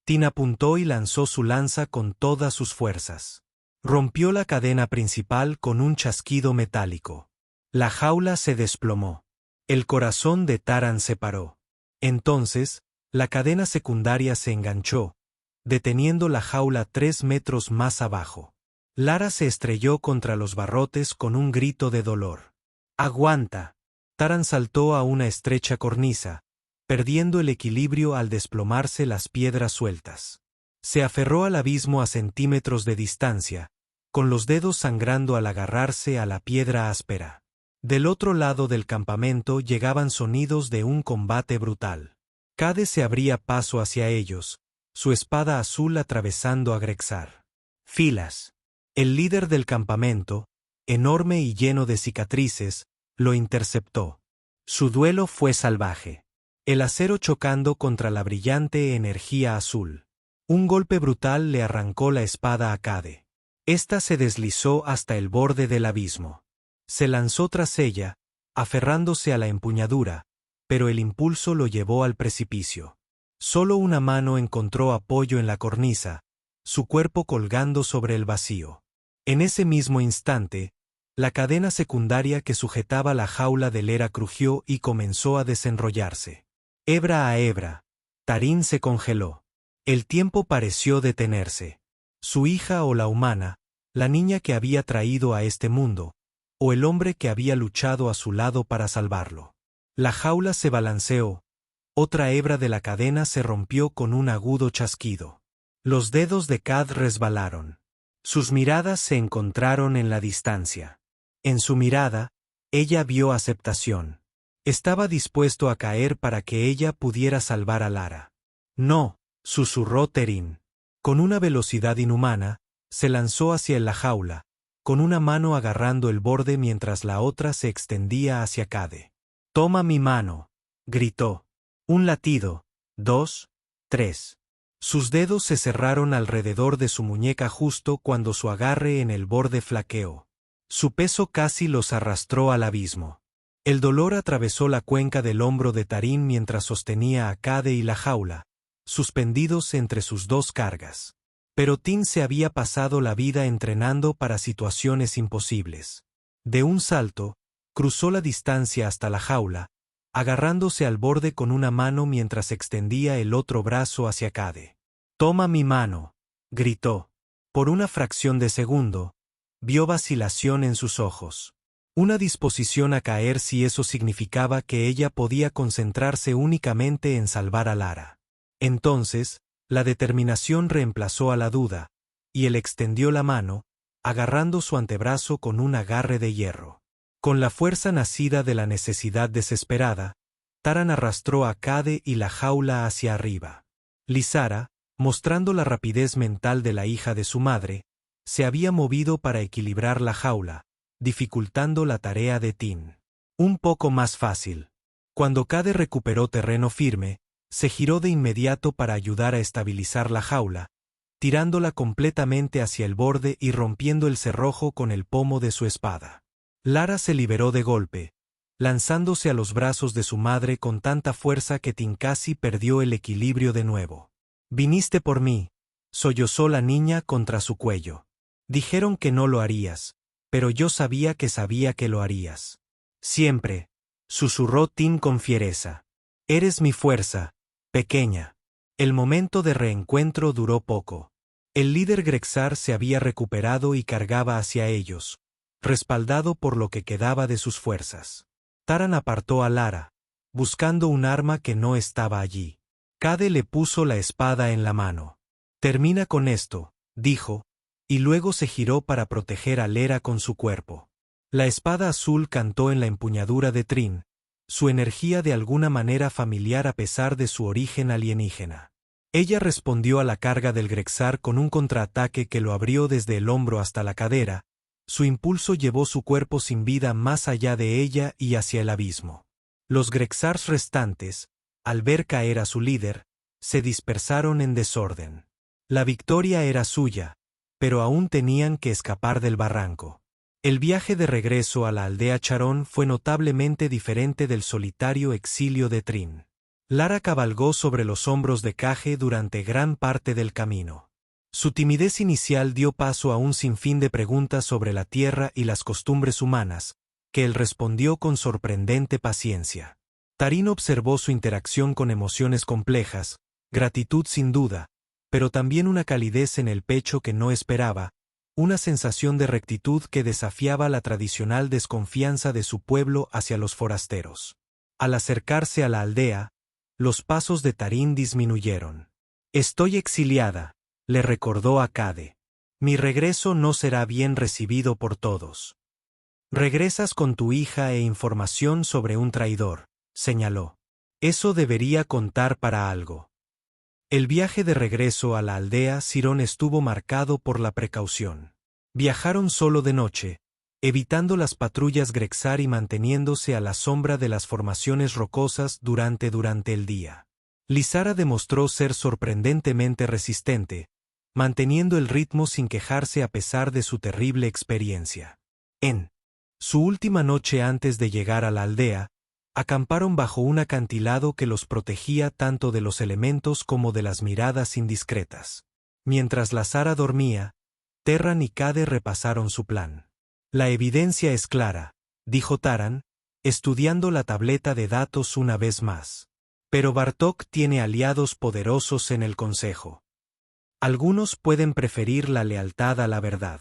Tin apuntó y lanzó su lanza con todas sus fuerzas. Rompió la cadena principal con un chasquido metálico. La jaula se desplomó. El corazón de Taran se paró. Entonces, la cadena secundaria se enganchó, deteniendo la jaula 3 metros más abajo. Lara se estrelló contra los barrotes con un grito de dolor. ¡Aguanta! Taran saltó a una estrecha cornisa, perdiendo el equilibrio al desplomarse las piedras sueltas. Se aferró al abismo a centímetros de distancia, con los dedos sangrando al agarrarse a la piedra áspera. Del otro lado del campamento llegaban sonidos de un combate brutal. Cade se abría paso hacia ellos, su espada azul atravesando a Grexar. Filas. El líder del campamento, enorme y lleno de cicatrices, lo interceptó. Su duelo fue salvaje. El acero chocando contra la brillante energía azul. Un golpe brutal le arrancó la espada a Cade. Esta se deslizó hasta el borde del abismo. Se lanzó tras ella, aferrándose a la empuñadura, pero el impulso lo llevó al precipicio. Solo una mano encontró apoyo en la cornisa, su cuerpo colgando sobre el vacío. En ese mismo instante, la cadena secundaria que sujetaba la jaula de Lera crujió y comenzó a desenrollarse. Hebra a hebra, Tarín se congeló. El tiempo pareció detenerse. Su hija o la humana, la niña que había traído a este mundo, o el hombre que había luchado a su lado para salvarlo. La jaula se balanceó, otra hebra de la cadena se rompió con un agudo chasquido. Los dedos de Cad resbalaron. Sus miradas se encontraron en la distancia. En su mirada, ella vio aceptación. Estaba dispuesto a caer para que ella pudiera salvar a Lara. No, susurró Terín. Con una velocidad inhumana, se lanzó hacia la jaula, con una mano agarrando el borde mientras la otra se extendía hacia Cade. «Toma mi mano», gritó. Un latido, 2, 3. Sus dedos se cerraron alrededor de su muñeca justo cuando su agarre en el borde flaqueó. Su peso casi los arrastró al abismo. El dolor atravesó la cuenca del hombro de Tarín mientras sostenía a Cade y la jaula, suspendidos entre sus dos cargas. Pero Tin se había pasado la vida entrenando para situaciones imposibles. De un salto, cruzó la distancia hasta la jaula, agarrándose al borde con una mano mientras extendía el otro brazo hacia Cade. «Toma mi mano», gritó. Por una fracción de segundo, vio vacilación en sus ojos. Una disposición a caer si eso significaba que ella podía concentrarse únicamente en salvar a Lara. Entonces, la determinación reemplazó a la duda, y él extendió la mano, agarrando su antebrazo con un agarre de hierro. Con la fuerza nacida de la necesidad desesperada, Taran arrastró a Cade y la jaula hacia arriba. Lysara, mostrando la rapidez mental de la hija de su madre, se había movido para equilibrar la jaula, dificultando la tarea de Tin. Un poco más fácil. Cuando Cade recuperó terreno firme, se giró de inmediato para ayudar a estabilizar la jaula, tirándola completamente hacia el borde y rompiendo el cerrojo con el pomo de su espada. Lara se liberó de golpe, lanzándose a los brazos de su madre con tanta fuerza que Tin casi perdió el equilibrio de nuevo. «Viniste por mí», sollozó la niña contra su cuello. «Dijeron que no lo harías, pero yo sabía que lo harías». «Siempre», susurró Tin con fiereza. «Eres mi fuerza, pequeña». El momento de reencuentro duró poco. El líder Grexar se había recuperado y cargaba hacia ellos, respaldado por lo que quedaba de sus fuerzas. Taran apartó a Lara, buscando un arma que no estaba allí. Cade le puso la espada en la mano. «Termina con esto», dijo, y luego se giró para proteger a Lera con su cuerpo. La espada azul cantó en la empuñadura de Trin, su energía de alguna manera familiar a pesar de su origen alienígena. Ella respondió a la carga del Grexar con un contraataque que lo abrió desde el hombro hasta la cadera. Su impulso llevó su cuerpo sin vida más allá de ella y hacia el abismo. Los Grexars restantes, al ver caer a su líder, se dispersaron en desorden. La victoria era suya, pero aún tenían que escapar del barranco. El viaje de regreso a la aldea Charón fue notablemente diferente del solitario exilio de Trin. Lara cabalgó sobre los hombros de Cage durante gran parte del camino. Su timidez inicial dio paso a un sinfín de preguntas sobre la tierra y las costumbres humanas, que él respondió con sorprendente paciencia. Tarín observó su interacción con emociones complejas, gratitud sin duda, pero también una calidez en el pecho que no esperaba, una sensación de rectitud que desafiaba la tradicional desconfianza de su pueblo hacia los forasteros. Al acercarse a la aldea, los pasos de Tarín disminuyeron. «Estoy exiliada», le recordó a Cade. «Mi regreso no será bien recibido por todos». «Regresas con tu hija e información sobre un traidor», señaló. «Eso debería contar para algo». El viaje de regreso a la aldea Sirón estuvo marcado por la precaución. Viajaron solo de noche, evitando las patrullas Grexar y manteniéndose a la sombra de las formaciones rocosas durante el día. Lysara demostró ser sorprendentemente resistente, manteniendo el ritmo sin quejarse a pesar de su terrible experiencia. En su última noche antes de llegar a la aldea, acamparon bajo un acantilado que los protegía tanto de los elementos como de las miradas indiscretas. Mientras la Sara dormía, Terran y Cade repasaron su plan. «La evidencia es clara», dijo Taran, estudiando la tableta de datos una vez más. «Pero Bartók tiene aliados poderosos en el Consejo. Algunos pueden preferir la lealtad a la verdad».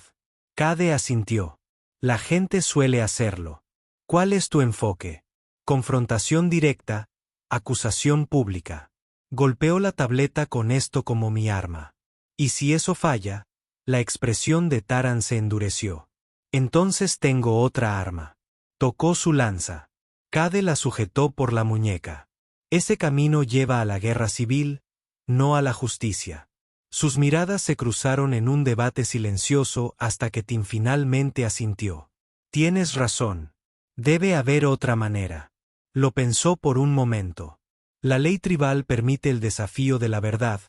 Cade asintió. «La gente suele hacerlo. ¿Cuál es tu enfoque? Confrontación directa, acusación pública». Golpeó la tableta con esto como mi arma. «Y si eso falla», la expresión de Taran se endureció. «Entonces tengo otra arma». Tocó su lanza. Cade la sujetó por la muñeca. «Ese camino lleva a la guerra civil, no a la justicia». Sus miradas se cruzaron en un debate silencioso hasta que Tim finalmente asintió. «Tienes razón. Debe haber otra manera». Lo pensó por un momento. La ley tribal permite el desafío de la verdad,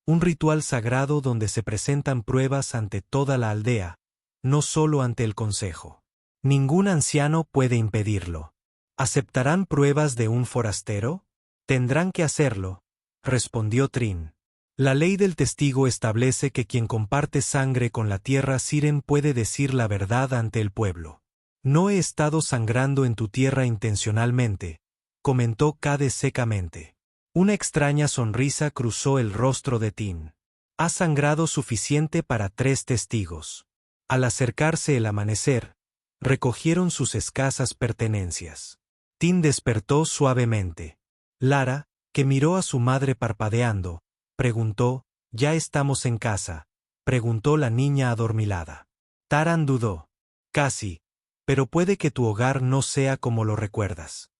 un ritual sagrado donde se presentan pruebas ante toda la aldea, no solo ante el consejo. Ningún anciano puede impedirlo. ¿Aceptarán pruebas de un forastero? Tendrán que hacerlo, respondió Trin. La ley del testigo establece que quien comparte sangre con la tierra Siren puede decir la verdad ante el pueblo. No he estado sangrando en tu tierra intencionalmente, comentó Cade secamente. Una extraña sonrisa cruzó el rostro de Tin. Has sangrado suficiente para 3 testigos. Al acercarse el amanecer, recogieron sus escasas pertenencias. Tin despertó suavemente. Lara, que miró a su madre parpadeando, preguntó, «¿Ya estamos en casa?», preguntó la niña adormilada. Taran dudó. «Casi, pero puede que tu hogar no sea como lo recuerdas.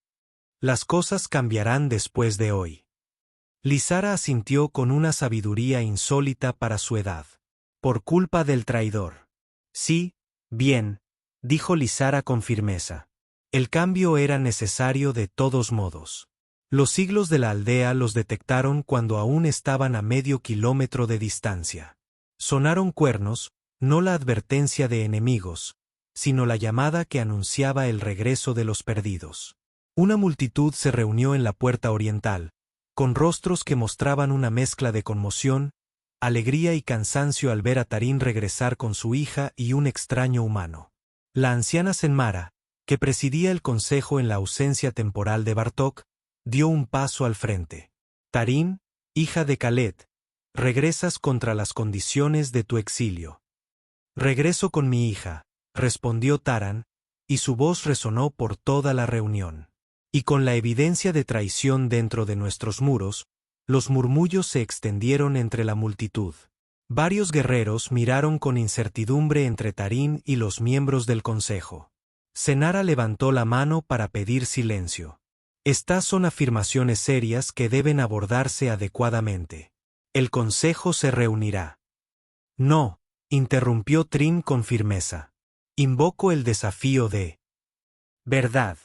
Las cosas cambiarán después de hoy». Lysara asintió con una sabiduría insólita para su edad. «Por culpa del traidor». «Sí, bien», dijo Lysara con firmeza. El cambio era necesario de todos modos. Los siglos de la aldea los detectaron cuando aún estaban a medio kilómetro de distancia. Sonaron cuernos, no la advertencia de enemigos, sino la llamada que anunciaba el regreso de los perdidos. Una multitud se reunió en la puerta oriental, con rostros que mostraban una mezcla de conmoción, alegría y cansancio al ver a Tarín regresar con su hija y un extraño humano. La anciana Senmara, que presidía el consejo en la ausencia temporal de Bartók, dio un paso al frente. «Tarín, hija de Khaled, regresas contra las condiciones de tu exilio». «Regreso con mi hija», respondió Taran, y su voz resonó por toda la reunión. «Y con la evidencia de traición dentro de nuestros muros», los murmullos se extendieron entre la multitud. Varios guerreros miraron con incertidumbre entre Tarín y los miembros del consejo. Senara levantó la mano para pedir silencio. «Estas son afirmaciones serias que deben abordarse adecuadamente. El consejo se reunirá». «No», interrumpió Trin con firmeza. «Invoco el desafío de verdad.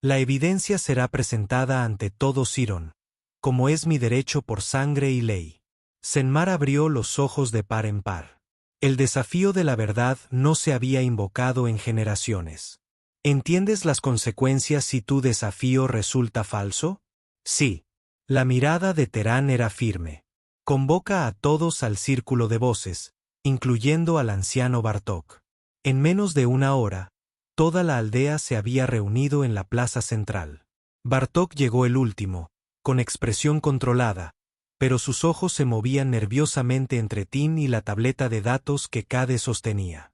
La evidencia será presentada ante todo Sirón, como es mi derecho por sangre y ley». Senmar abrió los ojos de par en par. El desafío de la verdad no se había invocado en generaciones. ¿Entiendes las consecuencias si tu desafío resulta falso? Sí. La mirada de Terán era firme. Convoca a todos al círculo de voces, incluyendo al anciano Bartók. En menos de una hora, toda la aldea se había reunido en la plaza central. Bartók llegó el último, con expresión controlada, pero sus ojos se movían nerviosamente entre Tin y la tableta de datos que Cade sostenía.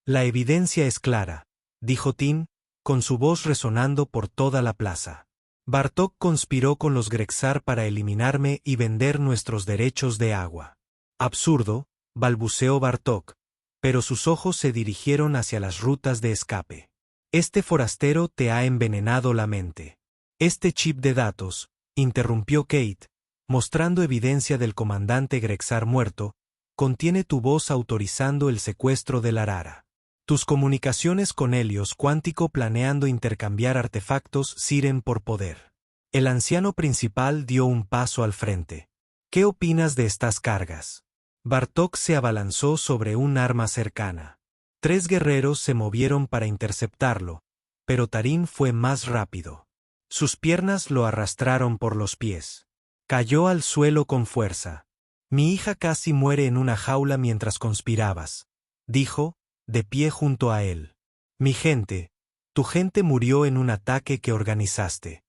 La evidencia es clara, dijo Tin, con su voz resonando por toda la plaza. Bartók conspiró con los Grexar para eliminarme y vender nuestros derechos de agua. Absurdo, balbuceó Bartók, pero sus ojos se dirigieron hacia las rutas de escape. Este forastero te ha envenenado la mente. Este chip de datos, interrumpió Kate, mostrando evidencia del comandante Grexar muerto, contiene tu voz autorizando el secuestro de Larara. Tus comunicaciones con Helios Cuántico planeando intercambiar artefactos sirven por poder. El anciano principal dio un paso al frente. ¿Qué opinas de estas cargas? Bartók se abalanzó sobre un arma cercana. 3 guerreros se movieron para interceptarlo, pero Tarín fue más rápido. Sus piernas lo arrastraron por los pies. Cayó al suelo con fuerza. Mi hija casi muere en una jaula mientras conspirabas, dijo, de pie junto a él. Mi gente, tu gente murió en un ataque que organizaste.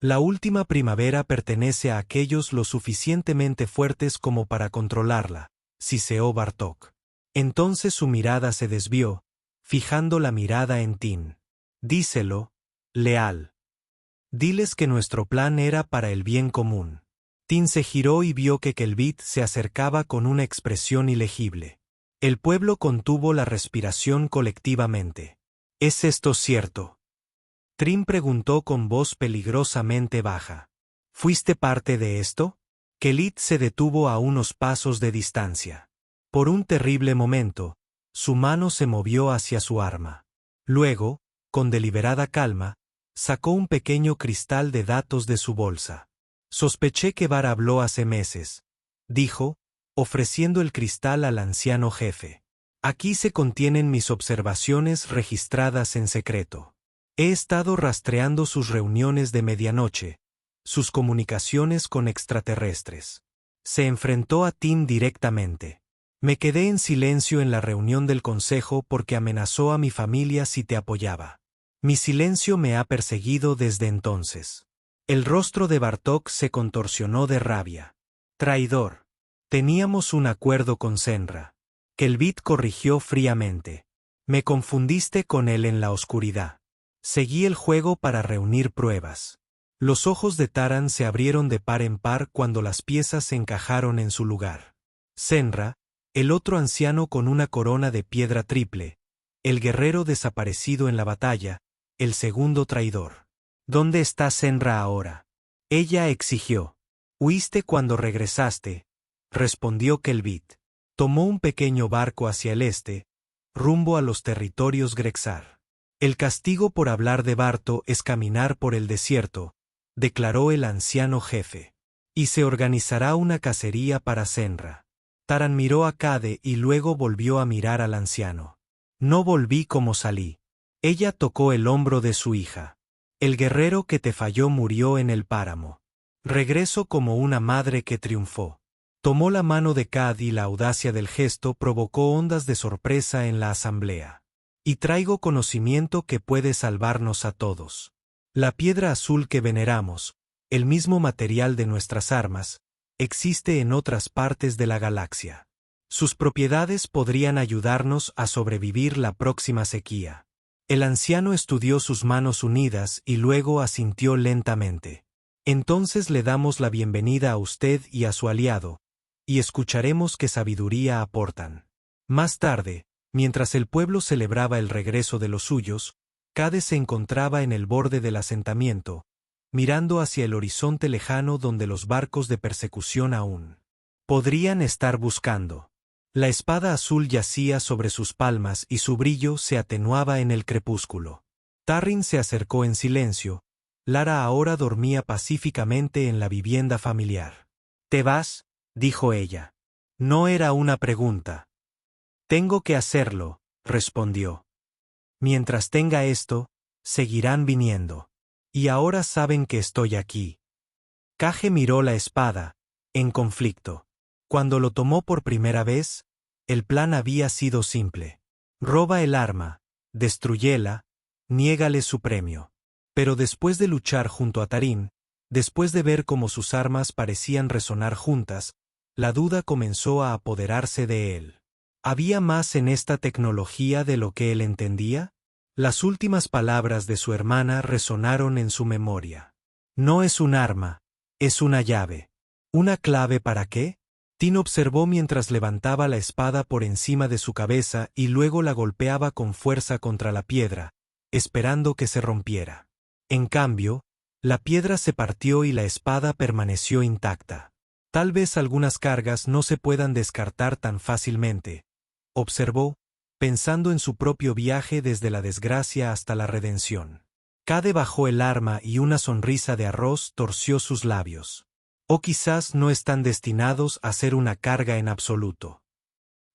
La última primavera pertenece a aquellos lo suficientemente fuertes como para controlarla, siseó Bartók. Entonces su mirada se desvió, fijando la mirada en Tin. Díselo, leal. Diles que nuestro plan era para el bien común. Tin se giró y vio que Kelbit se acercaba con una expresión ilegible. El pueblo contuvo la respiración colectivamente. ¿Es esto cierto? Trin preguntó con voz peligrosamente baja. ¿Fuiste parte de esto? Kelit se detuvo a unos pasos de distancia. Por un terrible momento, su mano se movió hacia su arma. Luego, con deliberada calma, sacó un pequeño cristal de datos de su bolsa. Sospeché que Var habló hace meses, dijo, ofreciendo el cristal al anciano jefe. Aquí se contienen mis observaciones registradas en secreto. He estado rastreando sus reuniones de medianoche, sus comunicaciones con extraterrestres. Se enfrentó a Tin directamente. Me quedé en silencio en la reunión del consejo porque amenazó a mi familia si te apoyaba. Mi silencio me ha perseguido desde entonces. El rostro de Bartók se contorsionó de rabia. Traidor. Teníamos un acuerdo con Senra. Kelbit corrigió fríamente. Me confundiste con él en la oscuridad. Seguí el juego para reunir pruebas. Los ojos de Taran se abrieron de par en par cuando las piezas se encajaron en su lugar. Senra, el otro anciano con una corona de piedra triple, el guerrero desaparecido en la batalla, el segundo traidor. ¿Dónde está Senra ahora? Ella exigió. Huiste cuando regresaste, respondió Kelbit. Tomó un pequeño barco hacia el este, rumbo a los territorios Grexar. El castigo por hablar de Barto es caminar por el desierto, declaró el anciano jefe. Y se organizará una cacería para Senra. Taran miró a Cade y luego volvió a mirar al anciano. No volví como salí. Ella tocó el hombro de su hija. El guerrero que te falló murió en el páramo. Regreso como una madre que triunfó. Tomó la mano de Cade y la audacia del gesto provocó ondas de sorpresa en la asamblea. Y traigo conocimiento que puede salvarnos a todos. La piedra azul que veneramos, el mismo material de nuestras armas, existe en otras partes de la galaxia. Sus propiedades podrían ayudarnos a sobrevivir la próxima sequía. El anciano estudió sus manos unidas y luego asintió lentamente. Entonces le damos la bienvenida a usted y a su aliado, y escucharemos qué sabiduría aportan. Más tarde, mientras el pueblo celebraba el regreso de los suyos, Cade se encontraba en el borde del asentamiento, mirando hacia el horizonte lejano donde los barcos de persecución aún podrían estar buscando. La espada azul yacía sobre sus palmas y su brillo se atenuaba en el crepúsculo. Tarrin se acercó en silencio. Lara ahora dormía pacíficamente en la vivienda familiar. ¿Te vas?, dijo ella. No era una pregunta. Tengo que hacerlo, respondió. Mientras tenga esto, seguirán viniendo. Y ahora saben que estoy aquí. Cage miró la espada, en conflicto. Cuando lo tomó por primera vez, el plan había sido simple. Roba el arma, destrúyela, niégale su premio. Pero después de luchar junto a Tarín, Después de ver cómo sus armas parecían resonar juntas, la duda comenzó a apoderarse de él. ¿Había más en esta tecnología de lo que él entendía? Las últimas palabras de su hermana resonaron en su memoria. No es un arma, es una llave. ¿Una clave para qué? Tin observó mientras levantaba la espada por encima de su cabeza y luego la golpeaba con fuerza contra la piedra, esperando que se rompiera. En cambio, la piedra se partió y la espada permaneció intacta. Tal vez algunas cargas no se puedan descartar tan fácilmente, observó, pensando en su propio viaje desde la desgracia hasta la redención. Cade bajó el arma y una sonrisa de arroz torció sus labios. O quizás no están destinados a ser una carga en absoluto.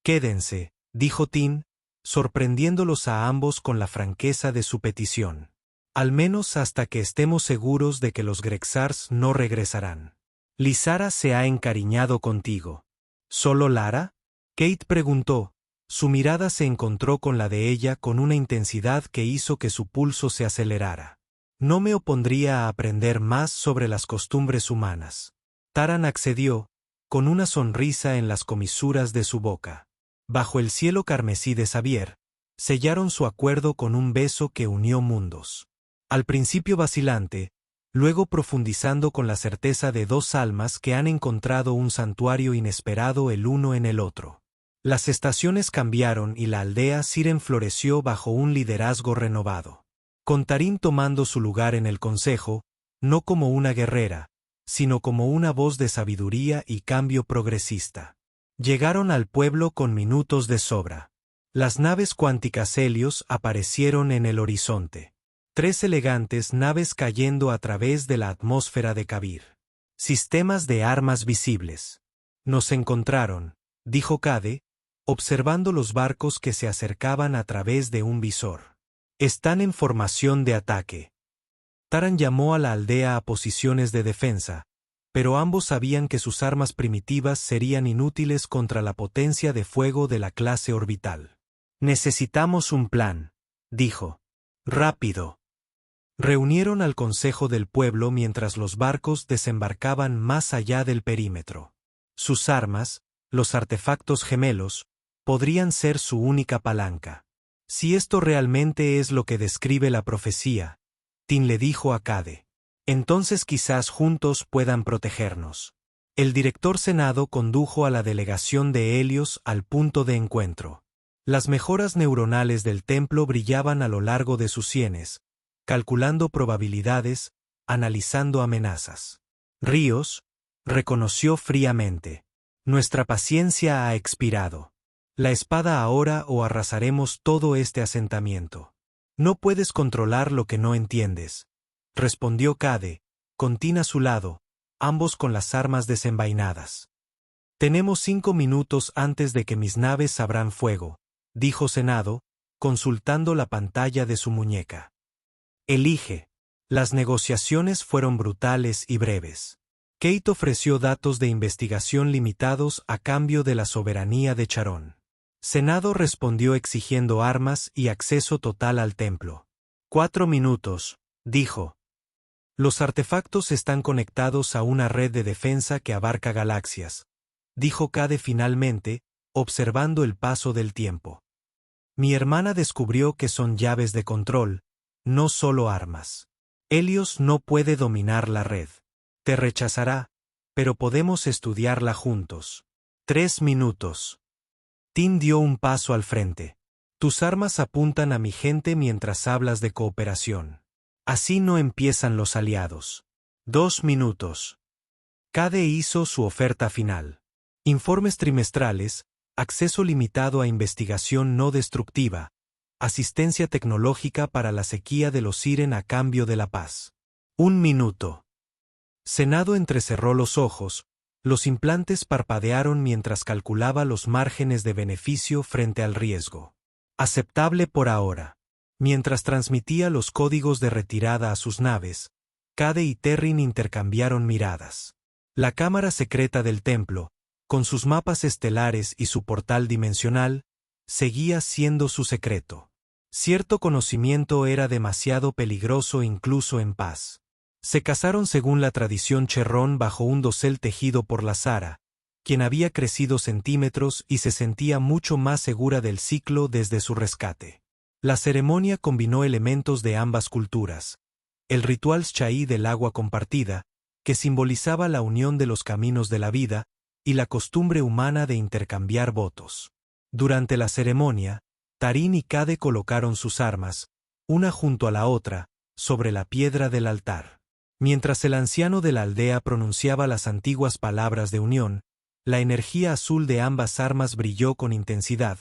Quédense, dijo Tin, sorprendiéndolos a ambos con la franqueza de su petición. Al menos hasta que estemos seguros de que los Grexars no regresarán. Lysara se ha encariñado contigo. ¿Solo Lara? Kate preguntó. Su mirada se encontró con la de ella con una intensidad que hizo que su pulso se acelerara. No me opondría a aprender más sobre las costumbres humanas. Taran accedió, con una sonrisa en las comisuras de su boca. Bajo el cielo carmesí de Xavier, sellaron su acuerdo con un beso que unió mundos. Al principio vacilante, luego profundizando con la certeza de dos almas que han encontrado un santuario inesperado el uno en el otro. Las estaciones cambiaron y la aldea Siren floreció bajo un liderazgo renovado. Con Tarín tomando su lugar en el consejo, no como una guerrera, sino como una voz de sabiduría y cambio progresista. Llegaron al pueblo con minutos de sobra. Las naves cuánticas Helios aparecieron en el horizonte. 3 elegantes naves cayendo a través de la atmósfera de Kabir. Sistemas de armas visibles. Nos encontraron, dijo Cade, observando los barcos que se acercaban a través de un visor. Están en formación de ataque. Taran llamó a la aldea a posiciones de defensa, pero ambos sabían que sus armas primitivas serían inútiles contra la potencia de fuego de la clase orbital. Necesitamos un plan, dijo. Rápido. Reunieron al consejo del pueblo mientras los barcos desembarcaban más allá del perímetro. Sus armas, los artefactos gemelos, podrían ser su única palanca. Si esto realmente es lo que describe la profecía, Tin le dijo a Cade, entonces quizás juntos puedan protegernos. El director Senado condujo a la delegación de Helios al punto de encuentro. Las mejoras neuronales del templo brillaban a lo largo de sus sienes, calculando probabilidades, analizando amenazas. Ríos, reconoció fríamente. Nuestra paciencia ha expirado. La espada ahora o arrasaremos todo este asentamiento. No puedes controlar lo que no entiendes, respondió Cade, con Tin a su lado, ambos con las armas desenvainadas. Tenemos 5 minutos antes de que mis naves abran fuego, dijo Senado, consultando la pantalla de su muñeca. Elige. Las negociaciones fueron brutales y breves. Kate ofreció datos de investigación limitados a cambio de la soberanía de Charón. Senado respondió exigiendo armas y acceso total al templo. 4 minutos, dijo. Los artefactos están conectados a una red de defensa que abarca galaxias, dijo Cade finalmente, observando el paso del tiempo. Mi hermana descubrió que son llaves de control, no solo armas. Helios no puede dominar la red. Te rechazará, pero podemos estudiarla juntos. 3 minutos. Tin dio un paso al frente. Tus armas apuntan a mi gente mientras hablas de cooperación. Así no empiezan los aliados. 2 minutos. Cade hizo su oferta final. Informes trimestrales, acceso limitado a investigación no destructiva, asistencia tecnológica para la sequía de los Siren a cambio de la paz. 1 minuto. Senado entrecerró los ojos, los implantes parpadearon mientras calculaba los márgenes de beneficio frente al riesgo. Aceptable por ahora. Mientras transmitía los códigos de retirada a sus naves, Cade y Terrin intercambiaron miradas. La cámara secreta del templo, con sus mapas estelares y su portal dimensional, seguía siendo su secreto. Cierto conocimiento era demasiado peligroso incluso en paz. Se casaron según la tradición cherrón bajo un dosel tejido por la Sara, quien había crecido centímetros y se sentía mucho más segura del ciclo desde su rescate. La ceremonia combinó elementos de ambas culturas. El ritual Shai del agua compartida, que simbolizaba la unión de los caminos de la vida, y la costumbre humana de intercambiar votos. Durante la ceremonia, Tarín y Cade colocaron sus armas, una junto a la otra, sobre la piedra del altar. Mientras el anciano de la aldea pronunciaba las antiguas palabras de unión, la energía azul de ambas armas brilló con intensidad,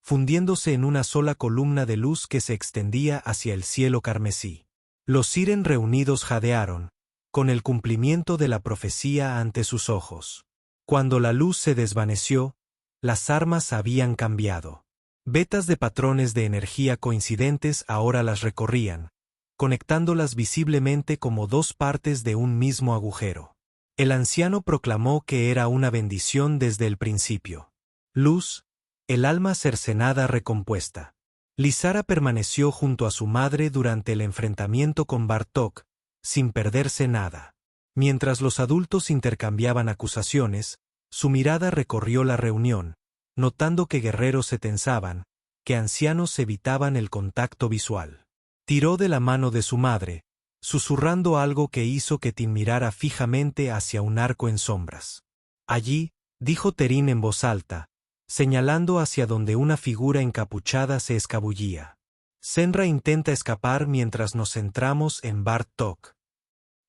fundiéndose en una sola columna de luz que se extendía hacia el cielo carmesí. Los Siren reunidos jadearon, con el cumplimiento de la profecía ante sus ojos. Cuando la luz se desvaneció, las armas habían cambiado. Vetas de patrones de energía coincidentes ahora las recorrían, conectándolas visiblemente como dos partes de un mismo agujero. El anciano proclamó que era una bendición desde el principio. Luz, el alma cercenada recompuesta. Lizara permaneció junto a su madre durante el enfrentamiento con Bartók, sin perderse nada. Mientras los adultos intercambiaban acusaciones, su mirada recorrió la reunión, notando que guerreros se tensaban, que ancianos evitaban el contacto visual. Tiró de la mano de su madre, susurrando algo que hizo que Tin mirara fijamente hacia un arco en sombras. Allí, dijo Terín en voz alta, señalando hacia donde una figura encapuchada se escabullía. Senra intenta escapar mientras nos centramos en Bartók.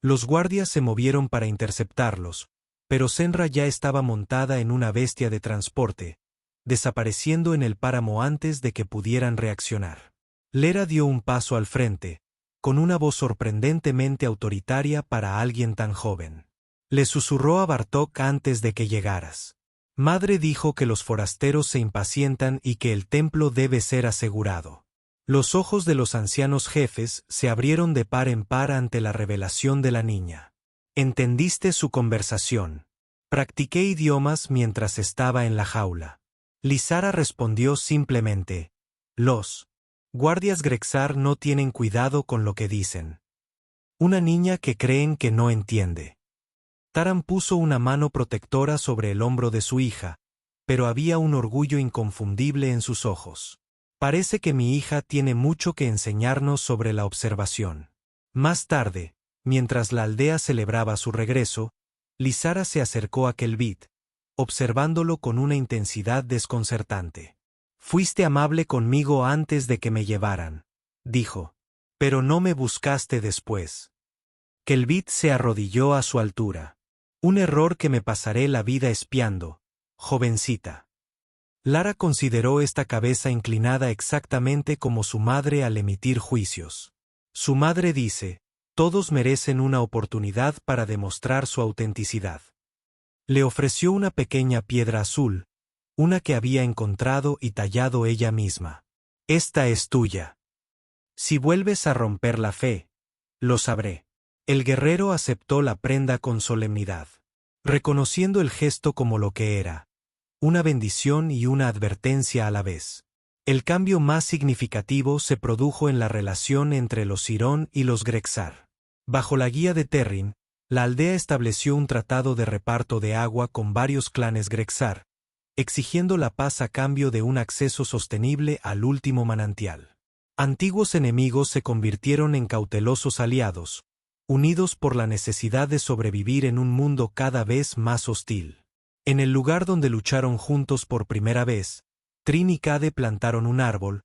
Los guardias se movieron para interceptarlos, pero Senra ya estaba montada en una bestia de transporte, desapareciendo en el páramo antes de que pudieran reaccionar. Lera dio un paso al frente, con una voz sorprendentemente autoritaria para alguien tan joven. Le susurró a Bartók antes de que llegaras. Madre dijo que los forasteros se impacientan y que el templo debe ser asegurado. Los ojos de los ancianos jefes se abrieron de par en par ante la revelación de la niña. ¿Entendiste su conversación? Practiqué idiomas mientras estaba en la jaula. Lizara respondió simplemente, los guardias Grexar no tienen cuidado con lo que dicen. Una niña que creen que no entiende. Taran puso una mano protectora sobre el hombro de su hija, pero había un orgullo inconfundible en sus ojos. Parece que mi hija tiene mucho que enseñarnos sobre la observación. Más tarde, mientras la aldea celebraba su regreso, Lizara se acercó a Kelbit, observándolo con una intensidad desconcertante. Fuiste amable conmigo antes de que me llevaran, dijo, pero no me buscaste después. Kelbit se arrodilló a su altura. Un error que me pasaré la vida espiando, jovencita. Lara consideró esta cabeza inclinada exactamente como su madre al emitir juicios. Su madre dice, todos merecen una oportunidad para demostrar su autenticidad. Le ofreció una pequeña piedra azul, una que había encontrado y tallado ella misma. Esta es tuya. Si vuelves a romper la fe, lo sabré. El guerrero aceptó la prenda con solemnidad, reconociendo el gesto como lo que era, una bendición y una advertencia a la vez. El cambio más significativo se produjo en la relación entre los Sirón y los Grexar. Bajo la guía de Terrin, la aldea estableció un tratado de reparto de agua con varios clanes Grexar, exigiendo la paz a cambio de un acceso sostenible al último manantial. Antiguos enemigos se convirtieron en cautelosos aliados, unidos por la necesidad de sobrevivir en un mundo cada vez más hostil. En el lugar donde lucharon juntos por primera vez, Trin y Cade plantaron un árbol,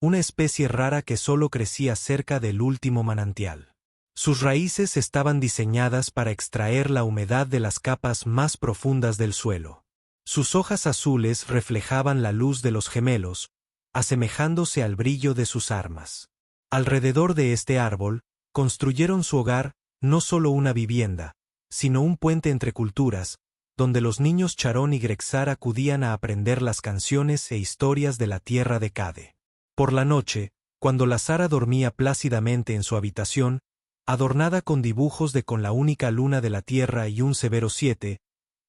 una especie rara que solo crecía cerca del último manantial. Sus raíces estaban diseñadas para extraer la humedad de las capas más profundas del suelo. Sus hojas azules reflejaban la luz de los gemelos, asemejándose al brillo de sus armas. Alrededor de este árbol, construyeron su hogar, no solo una vivienda, sino un puente entre culturas, donde los niños Charón y Grexar acudían a aprender las canciones e historias de la tierra de Cade. Por la noche, cuando la Sara dormía plácidamente en su habitación, adornada con dibujos de con la única luna de la tierra y un severo 7,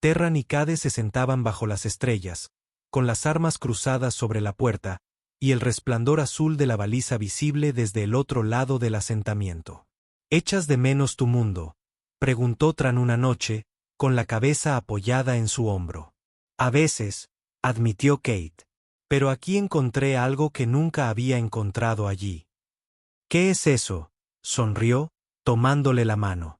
Terran y Cade se sentaban bajo las estrellas, con las armas cruzadas sobre la puerta, y el resplandor azul de la baliza visible desde el otro lado del asentamiento. ¿Echas de menos tu mundo?, preguntó Tran una noche, con la cabeza apoyada en su hombro. A veces, admitió Kate. Pero aquí encontré algo que nunca había encontrado allí. ¿Qué es eso?, sonrió, tomándole la mano.